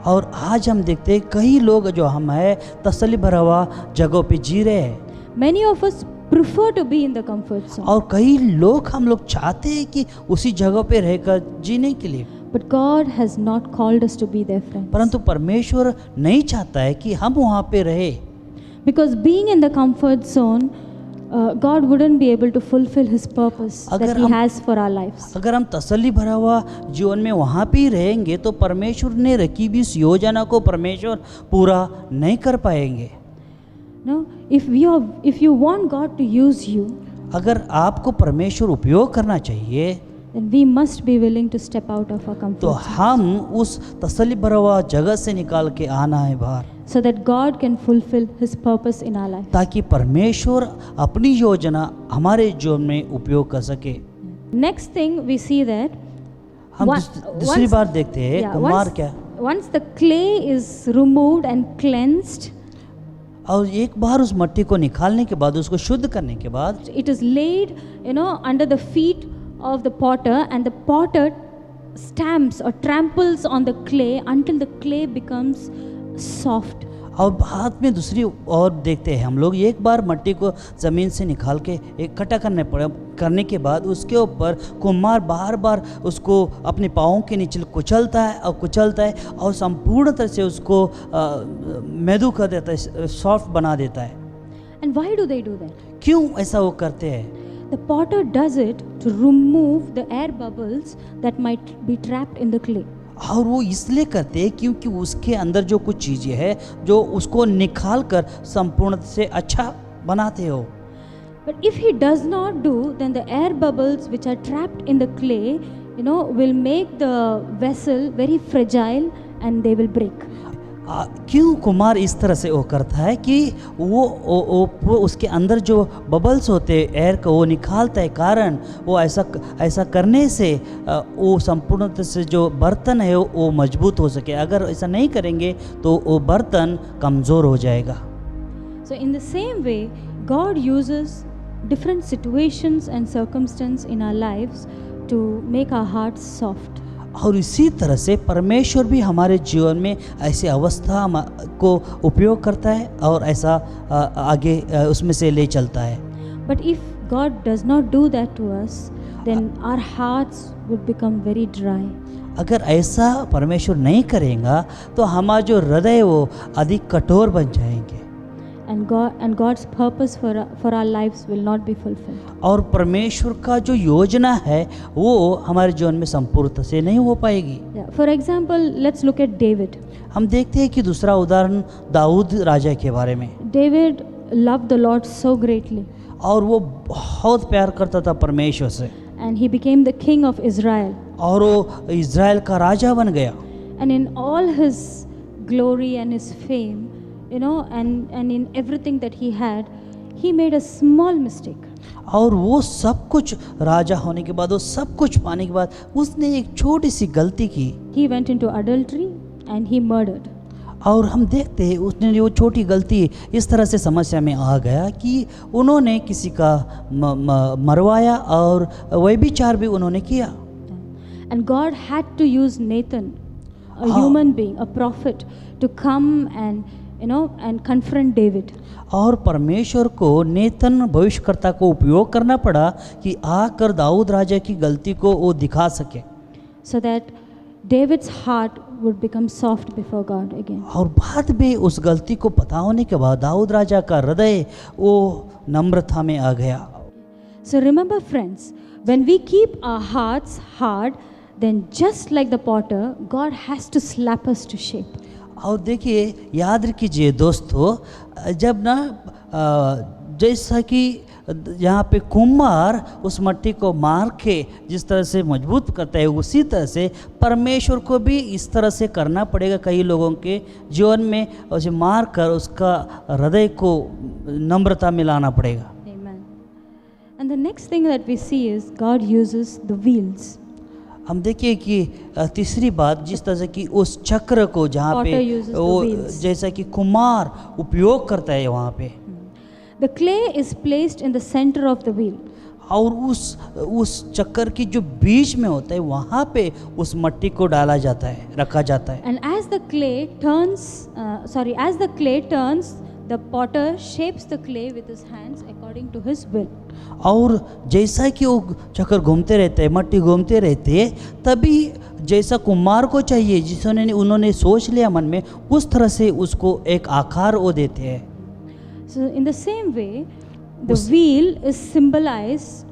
और आज हम देखते हैं कई लोग जो हम है तसल्ली भरा हुआ जगहों पे जी रहे हैं। Many of us prefer to be in the comfort zone. और कई लोग हम लोग चाहते हैं कि उसी जगह पे रहकर जीने के लिए, But God has not called us to be there, friends. परंतु परमेश्वर नहीं चाहता है कि हम वहाँ पे रहे। Because being in the comfort zone, God wouldn't be able to fulfill His purpose that He has for our lives. अगर हम तसल्ली भरा हुआ जीवन में वहाँ पे ही रहेंगे तो परमेश्वर ने रखी भी इस योजना को परमेश्वर पूरा नहीं कर पाएंगे। No, if you want God to use you, अगर आपको परमेश्वर उपयोग करना चाहिए then we must be willing to step out of our comfort तो zone, हम उस तसल्ली भरा हुआ जगह से निकाल के आना है बाहर, so that God can fulfill His purpose in our life. ताकि परमेश्वर अपनी योजना हमारे जीवन में उपयोग कर सके। Next thing we see that हम One- दूसरी once- बार देखते हैं yeah, कुम्हार क्या, once the clay is removed and cleansed, और एक बार उस मिट्टी को निकालने के बाद उसको शुद्ध करने के बाद it is laid, under the feet of the potter, and the potter stamps or tramples on the clay until the clay becomes soft. और बाद में दूसरी और देखते हैं हम लोग, एक बार मिट्टी को ज़मीन से निकाल के इकट्ठा करने के बाद उसके ऊपर कुम्हार बार बार उसको अपने पाँवों के नीचे कुचलता है और संपूर्ण तरह से उसको मैदू कर देता है, सॉफ्ट बना देता है। And why do they do that? क्यों ऐसा वो करते हैं? The potter does it to remove the air bubbles that might be trapped in the clay. और वो इसलिए करते हैं क्योंकि उसके अंदर जो कुछ चीज़ें हैं जो उसको निकाल कर संपूर्ण से अच्छा बनाते हो। But if he does not do, then the air bubbles which are trapped in the clay, will make the vessel very fragile and they will break. क्यों कुमार इस तरह से वो करता है कि वो उसके अंदर जो बबल्स होते हैं एयर को वो निकालता है, कारण वो ऐसा करने से वो संपूर्णतः से जो बर्तन है वो मजबूत हो सके। अगर ऐसा नहीं करेंगे तो वो बर्तन कमज़ोर हो जाएगा। So in the same way, God uses different situations and circumstances in our lives to make our hearts soft. और इसी तरह से परमेश्वर भी हमारे जीवन में ऐसी अवस्था को उपयोग करता है और ऐसा आगे उसमें से ले चलता है। But if God does not do that to us, then our hearts would become very dry. अगर ऐसा परमेश्वर नहीं करेगा तो हमारा जो हृदय वो अधिक कठोर बन जाएंगे and God's purpose for our lives will not be fulfilled. और परमेश्वर का जो योजना है वो हमारे जीवन में संपूर्णता से नहीं हो पाएगी. For example, let's look at David. हम देखते हैं कि दूसरा उदाहरण दाऊद राजा के बारे में. David loved the Lord so greatly. और वो बहुत प्यार करता था परमेश्वर से. And he became the king of Israel. और वो इज़राइल का राजा बन गया. And in all his glory and his fame, you know, and in everything that he had, he made a small mistake. और वो सब कुछ राजा होने के बाद, वो सब कुछ पाने के बाद उसने एक छोटी सी गलती की. He went into adultery and he murdered. और हम देखते हैं उसने वो छोटी गलती इस तरह से समस्या में आ गया कि उन्होंने किसी का मरवाया और व्यभिचार भी उन्होंने किया. And God had to use Nathan, a human being, a prophet, to come and confront David. और परमेश्वर को नेतन भविष्यकर्ता को उपयोग करना पड़ा कि आकर दाऊद राजा की गलती को वो दिखा सके. So that David's heart would become soft before God again. और बाद में उस गलती को पता होने के बाद दाऊद राजा का हृदय वो नम्रता में आ गया. So remember friends, when we keep our hearts hard, then just like the potter, God has to slap us to shape. और देखिए याद कीजिए दोस्तों, जब ना जैसा कि यहाँ पे कुम्हार उस मट्टी को मार के जिस तरह से मजबूत करता है, उसी तरह से परमेश्वर को भी इस तरह से करना पड़ेगा कई लोगों के जीवन में, उसे मार कर उसका हृदय को नम्रता में लाना पड़ेगा. Amen. And the next thing that we see is God uses the wheels. हम देखिए कि तीसरी बात जिस तरह से कि उस चक्र को जहाँ पे वो जैसा कि कुम्हार उपयोग करता है वहाँ पे. The clay is placed in the center of the wheel. और उस चक्कर की जो बीच में होता है वहाँ पे उस मट्टी को डाला जाता है, रखा जाता है. And as the clay turns, the potter shapes the clay with his hands according to his will. और जैसा कि वो चक्कर घूमते रहते हैं, मट्टी घूमते रहते हैं, तभी जैसा कुम्हार को चाहिए, जिसने उन्होंने सोच लिया मन में, उस तरह से उसको एक आकार वो देते हैं. So in the same way, the wheel is symbolized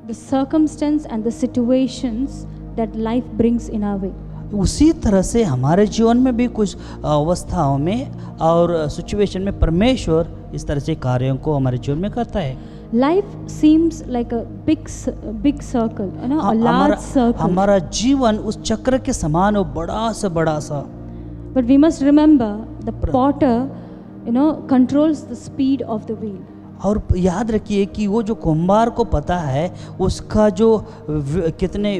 the circumstance and the situations that life brings in our way. उसी तरह से हमारे जीवन में भी कुछ अवस्थाओं में और सिचुएशन में परमेश्वर इस तरह से कार्यों को हमारे जीवन में करता है. Life seems like a big circle, you know, a large circle. हमारा जीवन उस चक्र के समान हो, बड़ा सा. But we must remember the potter, you know, controls the speed of the wheel. और याद रखिए कि वो जो कुम्हार को पता है उसका जो कितने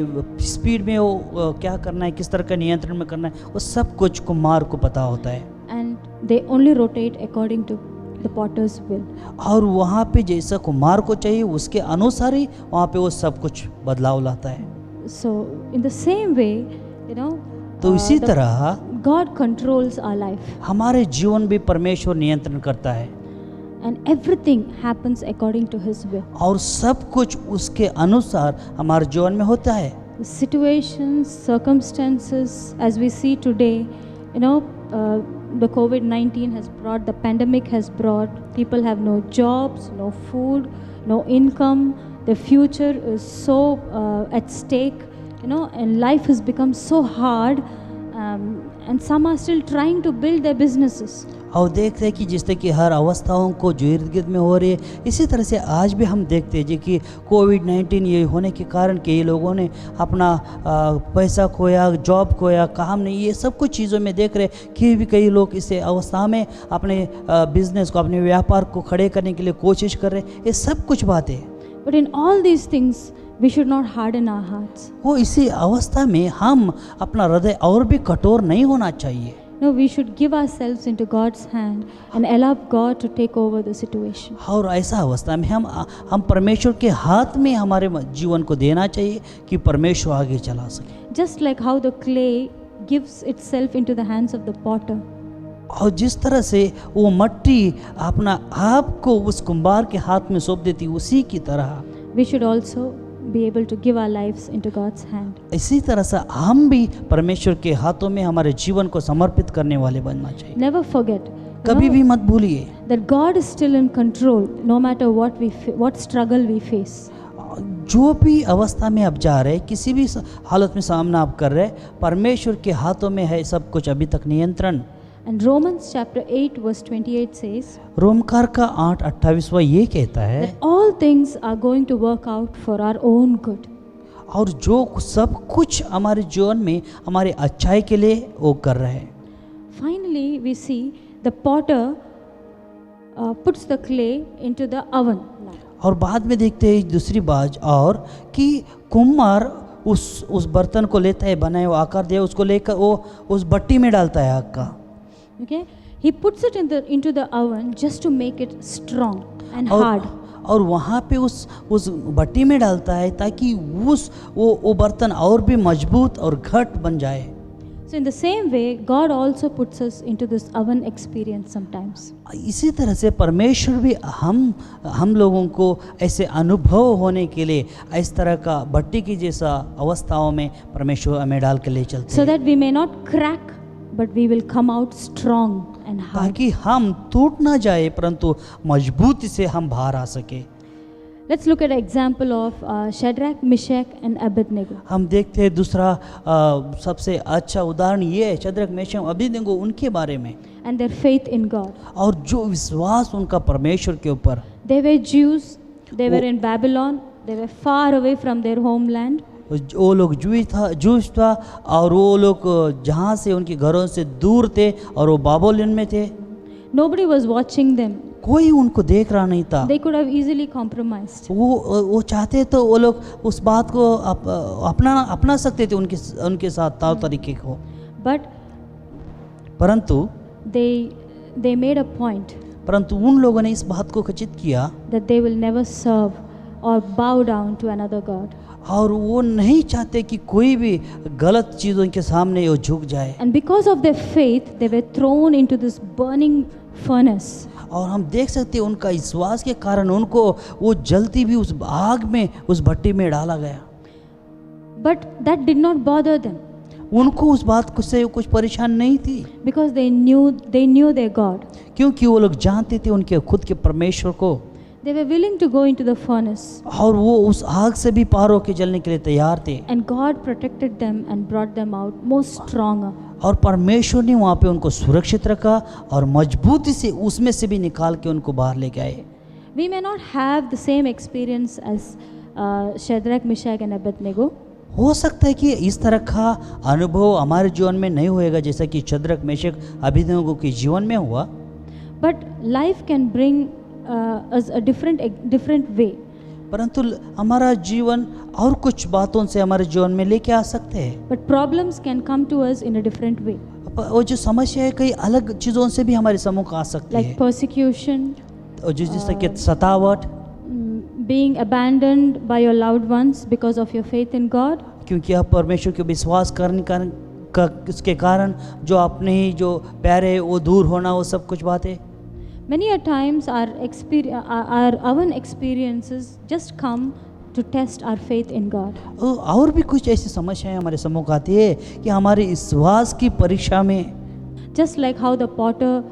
स्पीड में वो क्या करना है, किस तरह का नियंत्रण में करना है, वो सब कुछ कुम्हार को पता होता है. And they only rotate according to the potter's will. और वहाँ पे जैसा कुम्हार को चाहिए उसके अनुसार ही वहाँ पे वो सब कुछ बदलाव लाता है. So in the same way, you know, तो इसी तरह God controls our life. हमारे जीवन भी परमेश्वर नियंत्रण करता है. And everything happens according to His will. और सब कुछ उसके अनुसार हमारे जीवन में होता है. Situations, circumstances, as we see today, you know, the COVID-19 has brought, the pandemic has brought, people have no jobs, no food, no income. The future is so at stake, you know, and life has become so hard, and some are still trying to build their businesses. और देखते हैं कि जिस तरह की हर अवस्थाओं को जो इर्द गिर्द में हो रही है, इसी तरह से आज भी हम देखते हैं जी कि कोविड-19 ये होने के कारण कई लोगों ने अपना पैसा खोया, जॉब खोया, काम नहीं, ये सब कुछ चीज़ों में देख रहे कि भी कई लोग इस अवस्था में अपने बिजनेस को, अपने व्यापार को खड़े करने के लिए कोशिश कर रहे हैं. ये सब कुछ बातें. But in all these things, we should not harden our hearts. वो इसी अवस्था में हम अपना हृदय और भी कठोर नहीं होना चाहिए. No, we should give ourselves into God's hand and allow God to take over the situation. और ऐसा अवस्था में हम परमेश्वर के हाथ में हमारे जीवन को देना चाहिए कि परमेश्वर आगे चला सके. Just like how the clay gives itself into the hands of the potter. और जिस तरह से वो मट्टी अपना आप को उस कुम्हार के हाथ में सौंप देती, उसी की तरह we should also be able to give our lives into God's hand. इसी तरह से हम भी परमेश्वर के हाथों में हमारे जीवन को समर्पित करने वाले बनना चाहिए। Never forget, कभी भी मत भूलिए that God is still in control no matter what struggle we face. जो भी अवस्था में आप जा रहे हैं, किसी भी हालत में सामना आप कर रहे हैं, परमेश्वर के हाथों में है सब कुछ अभी तक नियंत्रण। And Romans chapter 8 verse 28 says रोमकार का 8:28 ये कहता है that all things are going to work out for our own good. और जो सब कुछ हमारे जीवन में हमारे अच्छाई के लिए वो कर रहे हैं। Finally, we see the potter puts the clay into the oven. और बाद में देखते हैं दूसरी बात और कि कुम्हार उस बर्तन को लेता है, बनाए वो आकार दिया, उसको लेकर वो उस भट्टी में डालता है आग का। Okay, he puts it into the oven just to make it strong and hard. और वहाँ पे उस भट्टी में डालता है ताकि वो बर्तन और भी मजबूत और घट बन जाए। So in the same way, God also puts us into this oven experience sometimes. इसी तरह से परमेश्वर भी हम लोगों को ऐसे अनुभव होने के लिए इस तरह का भट्टी की जैसा अवस्थाओं में परमेश्वर हमें डाल के ले चलते So हैं, that we may not crack, but we will come out strong and hard. ताकि हम टूट ना जाए परंतु मजबूती से हम बाहर आ सके। Let's look at an example of Shadrach, Meshach and Abednego. हम देखते हैं दूसरा सबसे अच्छा उदाहरण ये है शद्रक मेशक अबेदनगो उनके बारे में, And their faith in God. और जो विश्वास उनका परमेश्वर के ऊपर। They were Jews, they were in Babylon, they were far away from their homeland. वो लोग जूस था और वो लोग जहाँ से उनके घरों से दूर थे और वो बाबोलियन में थे। Nobody was watching them. कोई उनको देख रहा नहीं था। They could have easily compromised. वो चाहते तो वो लोग उस बात को अपना सकते थे उनके साथ ताव तरीके को, But परंतु they made a point उन लोगों ने इस बात को खचित किया that they will never serve or bow down to another god. और वो नहीं चाहते कि कोई भी गलत चीज़ों के सामने वो झुक जाए। And because of their faith, they were thrown into this burning furnace. और हम देख सकते हैं उनका विश्वास के कारण उनको वो जलती भी उस आग में उस भट्टी में डाला गया। But that did not bother them उनको उस बात से कुछ परेशान नहीं थी, because they knew their God. क्योंकि वो लोग जानते थे उनके खुद के परमेश्वर को। They were willing to go into the furnace. और वो उस आग से भी पार होके जलने के लिए तैयार थे। And God protected them and brought them out more stronger. और परमेश्वर ने वहाँ पे उनको सुरक्षित रखा और मजबूती से उसमें से भी निकाल के उनको बाहर लेके आए। We may not have the same experience as Shadrach, Meshach and Abednego. हो सकता है कि इस तरह का अनुभव हमारे जीवन में नहीं होएगा जैसा कि शद्रक मेशक अबेदनगो के जीवन में हुआ। But life can bring us a different way. परंतु हमारा जीवन और कुछ बातों से हमारे जीवन में लेके आ सकते हैं। But problems can come to us in a different way. वो जो समस्या है कई अलग चीज़ों से भी हमारे सम्मुख आ सकती Like है, persecution, और जैसे कि सतावट, being abandoned by your loved ones because of your faith in God. क्योंकि आप परमेश्वर के विश्वास करने का इसके कारण जो अपने ही जो प्यारे हैं वो दूर होना, वो सब कुछ बातें। Many a times our own experiences just come to test our faith in God. और भी कुछ ऐसी समस्याएं हमारे सम्मुख आती है कि हमारे विश्वास की परीक्षा में, Just like how the potter,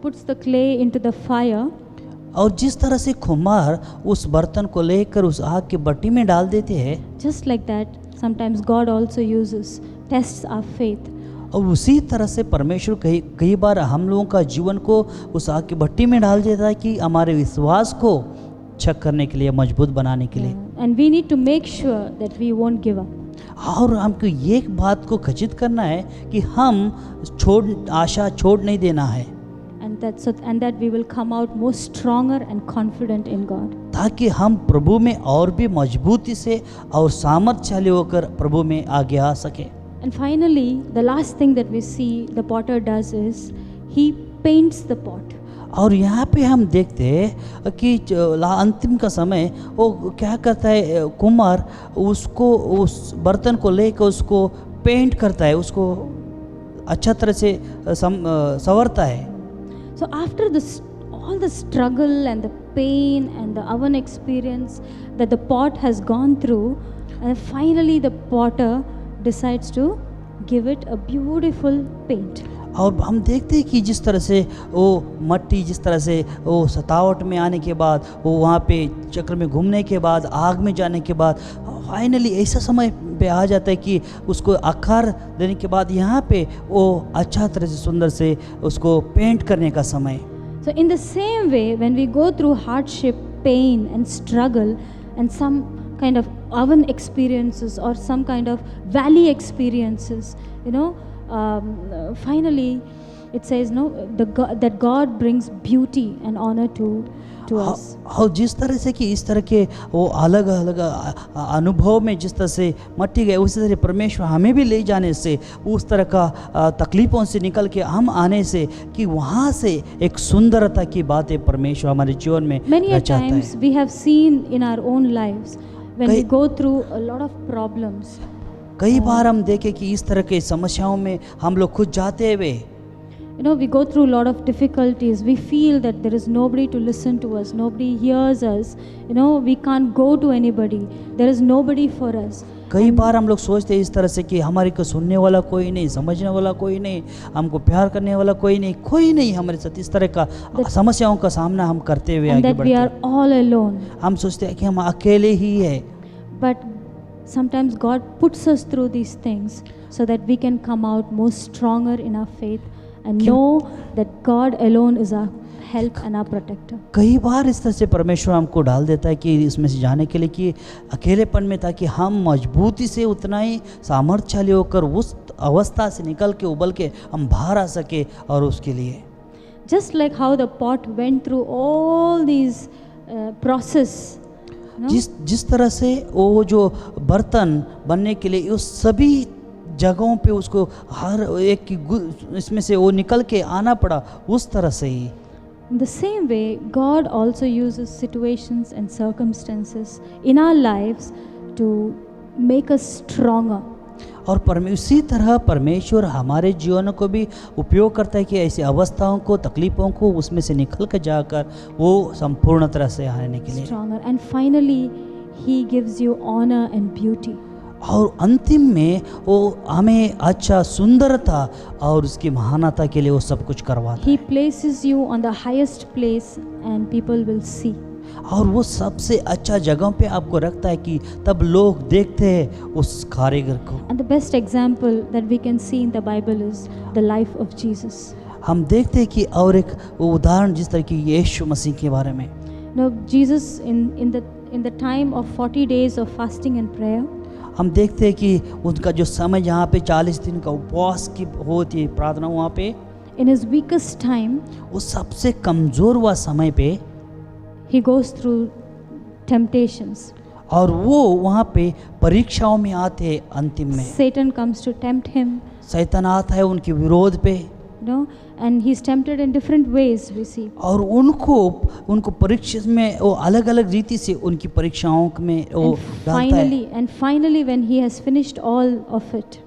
puts the clay into the fire. और जिस तरह से कुम्हार उस बर्तन को लेकर उस आग की भट्टी में डाल देते हैं, Just like that, sometimes God also uses, tests our faith. और उसी तरह से परमेश्वर कई बार हम लोगों का जीवन को उस आग की भट्टी में डाल देता है कि हमारे विश्वास को चेक करने के लिए, मजबूत बनाने के लिए। And we need to make sure that we won't give up. और हमको ये एक बात को खचित करना है कि हम आशा छोड़ नहीं देना है, And that we will come out more stronger and confident in God. ताकि हम प्रभु में और भी मजबूती से और सामर्थ्यशाली होकर प्रभु में आगे आ सके। And finally, the last thing that we see the potter does is he paints the pot. और यहाँ पे हम देखते हैं कि अंतिम का समय वो क्या करता है, कुम्हार उसको उस बर्तन को लेकर उसको पेंट करता है, उसको अच्छा तरह से संवरता है। So after this, all the struggle and the pain and the oven experience that the pot has gone through, and finally the potter decides to give it a beautiful paint. और हम देखते हैं कि जिस तरह से वो मट्टी, जिस तरह से वो सतावट में आने के बाद, वो वहाँ पे चक्र में घूमने के बाद, आग में जाने के बाद, फाइनली ऐसा समय पे आ जाता है कि उसको आकार देने के बाद यहाँ पे वो अच्छा तरह से सुंदर से उसको पेंट करने का समय. So in the same way, when we go through hardship, pain and struggle and some kind of oven experiences or some kind of valley experiences, finally it says that God brings beauty and honor to us. और जिस तरह से कि इस तरह के वो अलग अलग अनुभव में जिस तरह से मट्टी गए, उसी तरह परमेश्वर हमें भी ले जाने से, उस तरह का तकलीफ़ों से निकल के हम आने से, कि वहाँ से एक सुंदरता की बातें परमेश्वर हमारे जीवन में रचाता है. Many times we have seen in our own lives when we go through a lot of problems. कई बार हम देखें कि इस तरह के समस्याओं में हम लोग खुद जाते हुए, we go through a lot of difficulties. We feel that there is nobody to listen to us, nobody hears us. We can't go to anybody. There is nobody for us. कई बार हम लोग सोचते हैं इस तरह से कि हमारे को सुनने वाला कोई नहीं, समझने वाला कोई नहीं, हमको प्यार करने वाला कोई नहीं हमारे साथ. इस तरह का समस्याओं का सामना हम करते हुए आगे बढ़ते हैं. We are all alone. हम सोचते हैं कि हम अकेले ही हैं. But sometimes God puts us through these things so that we can come out more stronger in our faith and know that God alone is our help and our protector. कई बार इस तरह से परमेश्वर हमको डाल देता है कि इसमें से जाने के लिए, कि अकेलेपन में, ताकि हम मजबूती से उतना ही सामर्थ्यशाली होकर उस अवस्था से निकल के उबल के हम बाहर आ सके. और उसके लिए Just like how the pot went through all these process. जिस तरह से वो जो बर्तन बनने के लिए उस सभी जगहों पे उसको हर एक की इसमें से वो निकल के आना पड़ा, उस तरह से ही. In the same way, God also uses situations and circumstances in our lives to make us stronger. और इसी तरह परमेश्वर हमारे जीवन को भी उपयोग करता है कि ऐसी अवस्थाओं को, तकलीफ़ों को उसमें से निकल कर जाकर वो संपूर्ण तरह से आने के लिए. Stronger. And finally, He gives you honor and beauty. और अंतिम में वो हमें अच्छा सुंदरता और उसकी महानता के लिए वो सब कुछ करवाता He है. places you on the highest place and people will see. और वो सबसे अच्छा जगह पे आपको रखता है कि तब लोग देखते हैं उस कारीगर को. And the best example that we can see in the Bible is the life of Jesus. हम देखते हैं कि और एक उदाहरण जिस तरह की यीशु मसीह के बारे में. Now Jesus in the time of 40 days of fasting and prayer, हम देखते हैं कि उनका जो समय जहाँ पे 40 दिन का उपवास की होती है, प्रार्थना, वहाँ पे in his weakest time, वो सबसे कमज़ोर हुआ समय पे he goes through temptations. और वो वहाँ पे परीक्षाओं में आते हैं. अंतिम में Satan comes to tempt him, शैतान आता है उनके विरोध पे, and he's tempted in different ways, we see. और उनको परीक्षा में वो अलग अलग रीति से उनकी परीक्षाओं में वो डालता है. And finally when he has finished all of it,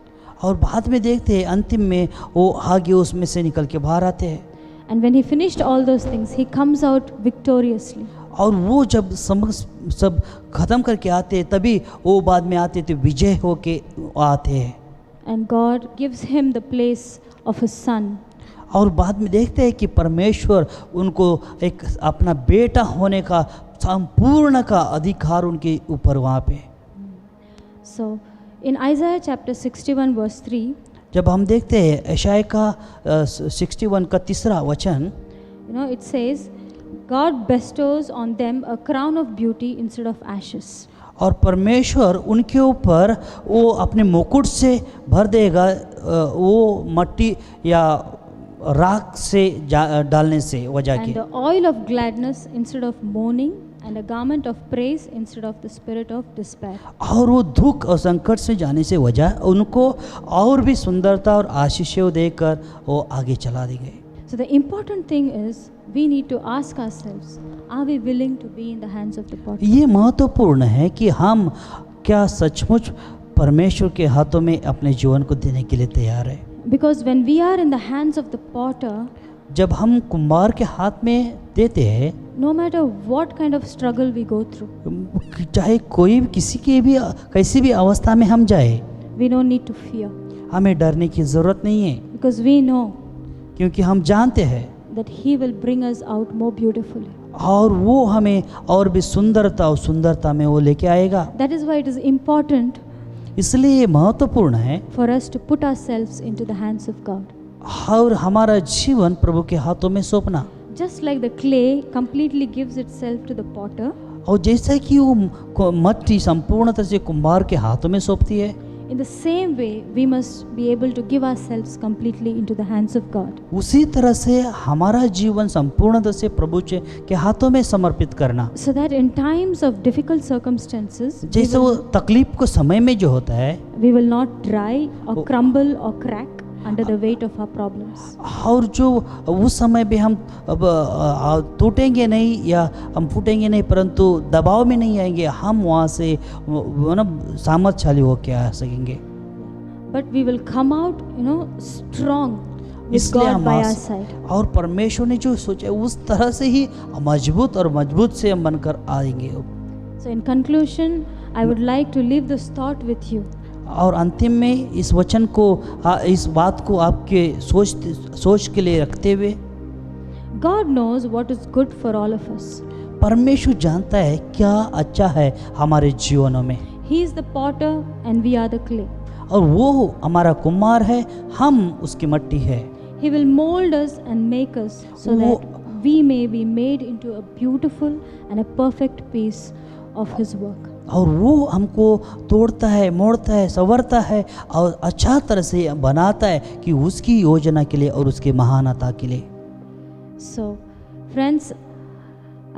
और बाद में देखते हैं अंतिम में वो आगे उसमें से निकल के बाहर आते हैं. and when he finished all those things, he comes out victoriously. और वो जब सब खत्म करके आते हैं, तभी वो बाद में आते तो विजय होके आते हैं. And God gives him the place of his son. और बाद में देखते हैं कि परमेश्वर उनको एक अपना बेटा होने का संपूर्ण का अधिकार उनके ऊपर वहाँ पे. So in Isaiah chapter 61 verse 3, जब हम देखते हैं यशायाह का 61 का 3 वचन, it says, God bestows on them a crown of beauty instead of ashes. और परमेश्वर उनके ऊपर वो अपने मुकुट से भर देगा, वो मट्टी या राख से डालने से वजह And के. the oil of gladness instead of mourning, and a garment of praise instead of the spirit of despair. और वो दुख और संकट से जाने से वजह उनको और भी सुंदरता और आशीषें देकर वो आगे चला दी गई. So the important thing is we need to ask ourselves, are we willing to be in the hands of the potter? ये महत्वपूर्ण है कि हम क्या सचमुच परमेश्वर के हाथों में अपने जीवन को देने के लिए तैयार है. Because when we are in the hands of the potter, जब हम कुम्हार के हाथ में देते हैं, no matter what kind of struggle we go through, चाहे कोई किसी की भी कैसी भी अवस्था में हम जाए, we don't need to fear हमें डरने की ज़रूरत नहीं है, because we know क्योंकि हम जानते हैं that He will bring us out more beautifully. और वो हमें और भी सुंदरता में वो लेके आएगा। That is why it is important इसलिए ये महत्वपूर्ण है for us to put ourselves into the hands of God. और हमारा जीवन प्रभु के हाथों में सौंपना। Just like the clay completely gives itself to the potter, और जैसा कि वो मट्टी संपूर्णतः से कुम्हार के हाथों में सौंपती है, in the same way we must be able to give ourselves completely into the hands of God. उसी तरह से हमारा जीवन संपूर्णतः से प्रभु के हाथों में समर्पित करना, So that in times of difficult circumstances, जैसे वो तकलीफ को समय में जो होता है, we will not dry or crumble or crack under the weight of our problems. और जो उस समय भी हम टूटेंगे नहीं या हम फूटेंगे नहीं, परंतु दबाव में नहीं आएंगे, हम वहाँ से सामर्थ्यशाली होकर आ सकेंगे। But we will come out, strong with इसलिए God हम by our side. और परमेश्वर ने जो सोचा उस तरह से ही मजबूत से हम बनकर आएंगे। So in conclusion, I would like to leave this thought with you. और अंतिम में इस वचन को, इस बात को आपके सोच के लिए रखते हुए, God knows what is good for all of us. परमेश्वर जानता है क्या अच्छा है हमारे जीवनों में, He is the potter and we are the clay. और वो हमारा कुम्हार है, हम उसकी मिट्टी है। He will mold us and make us so वो- that we may be made into a beautiful and a perfect piece of His work. और वो हमको तोड़ता है, मोड़ता है, संवरता है और अच्छा तरह से बनाता है कि उसकी योजना के लिए और उसकी महानता के लिए। So, friends,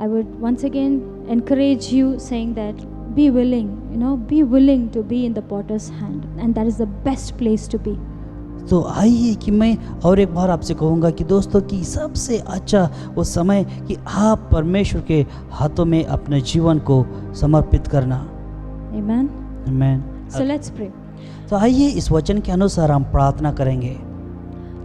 I would once again encourage you saying that be willing to be in the potter's hand, and that is the best place to be. तो आइए कि मैं और एक बार आपसे कहूँगा कि दोस्तों कि सबसे अच्छा वो समय कि आप परमेश्वर के हाथों में अपने जीवन को समर्पित करना। Amen. आमीन। So let's pray. तो आइए इस वचन के अनुसार हम प्रार्थना करेंगे।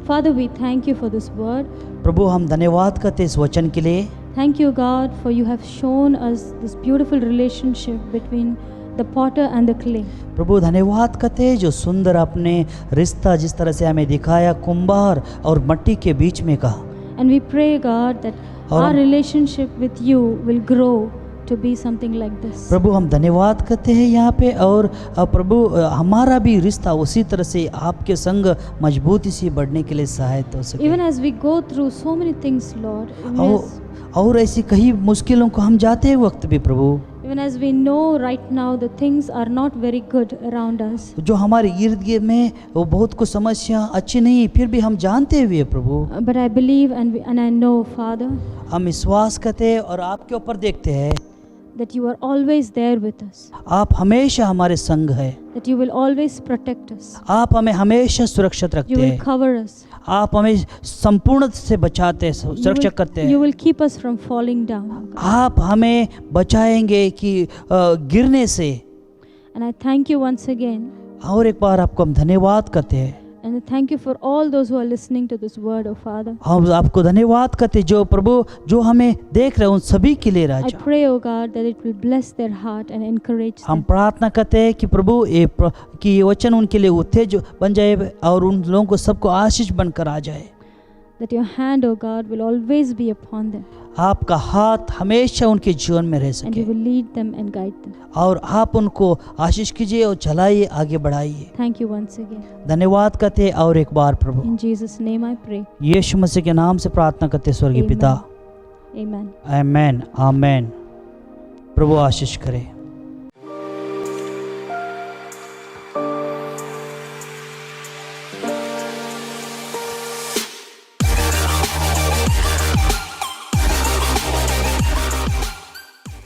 Father, we thank you for this word. प्रभु हम धन्यवाद करते हैं इस वचन के लिए। Thank you, God, for you have shown us this beautiful relationship between the potter and the clay. प्रभु धन्यवाद करते हैं जो सुंदर अपने रिश्ता जिस तरह से हमें दिखाया कुम्हार और मिट्टी के बीच में का। And we pray, God, that और our हम- relationship with you will grow to be something like this. प्रभु हम धन्यवाद करते हैं यहाँ पे, और प्रभु हमारा भी रिश्ता उसी तरह से आपके संग मजबूती से बढ़ने के लिए सहायता हो सके। Even as we go through so many things, Lord, और ऐसी कई मुश्किलों को हम जाते हैं वक्त भी प्रभु, even as we know right now the things are not very good around us, जो हमारे इर्द गिर्द में वो बहुत कुछ समस्या अच्छी नहीं, फिर भी हम जानते हुए प्रभु but I believe and I know, Father, हम विश्वास करते हैं और आपके ऊपर देखते हैं that you are always there with us, आप हमेशा हमारे संग है, that you will always protect us, आप हमें हमेशा सुरक्षित you रखते will हैं, cover us, आप हमें संपूर्ण से बचाते हैं, सुरक्षित करते you हैं, will keep us from falling down. आप हमें बचाएंगे कि गिरने से। And I thank you once again, और एक बार आपको हम धन्यवाद करते हैं, and I thank you for all those who are listening to this word, oh Father. हम आपको धन्यवाद करते हैं जो प्रभु जो हमें देख रहे हैं उन सभी के लिए I Raja. pray, oh God, that it will bless their heart and encourage हम them. प्रार्थना करते हैं कि प्रभु कि ये वचन उनके लिए उत्तेज बन जाए और उन लोगों को सबको आशीष बनकर आ जाए। That your hand, oh God, will always be upon them, आपका हाथ हमेशा उनके जीवन में रह and सके you will lead them and guide them. और आप उनको आशीष कीजिए और चलाइए, आगे बढ़ाइए। Thank you once again. धन्यवाद करते हैं और एक बार प्रभु In Jesus' name I pray. यीशु मसीह के नाम से प्रार्थना करते हैं स्वर्गीय Amen. पिता। Amen. आमेन आमेन। प्रभु आशीष करे।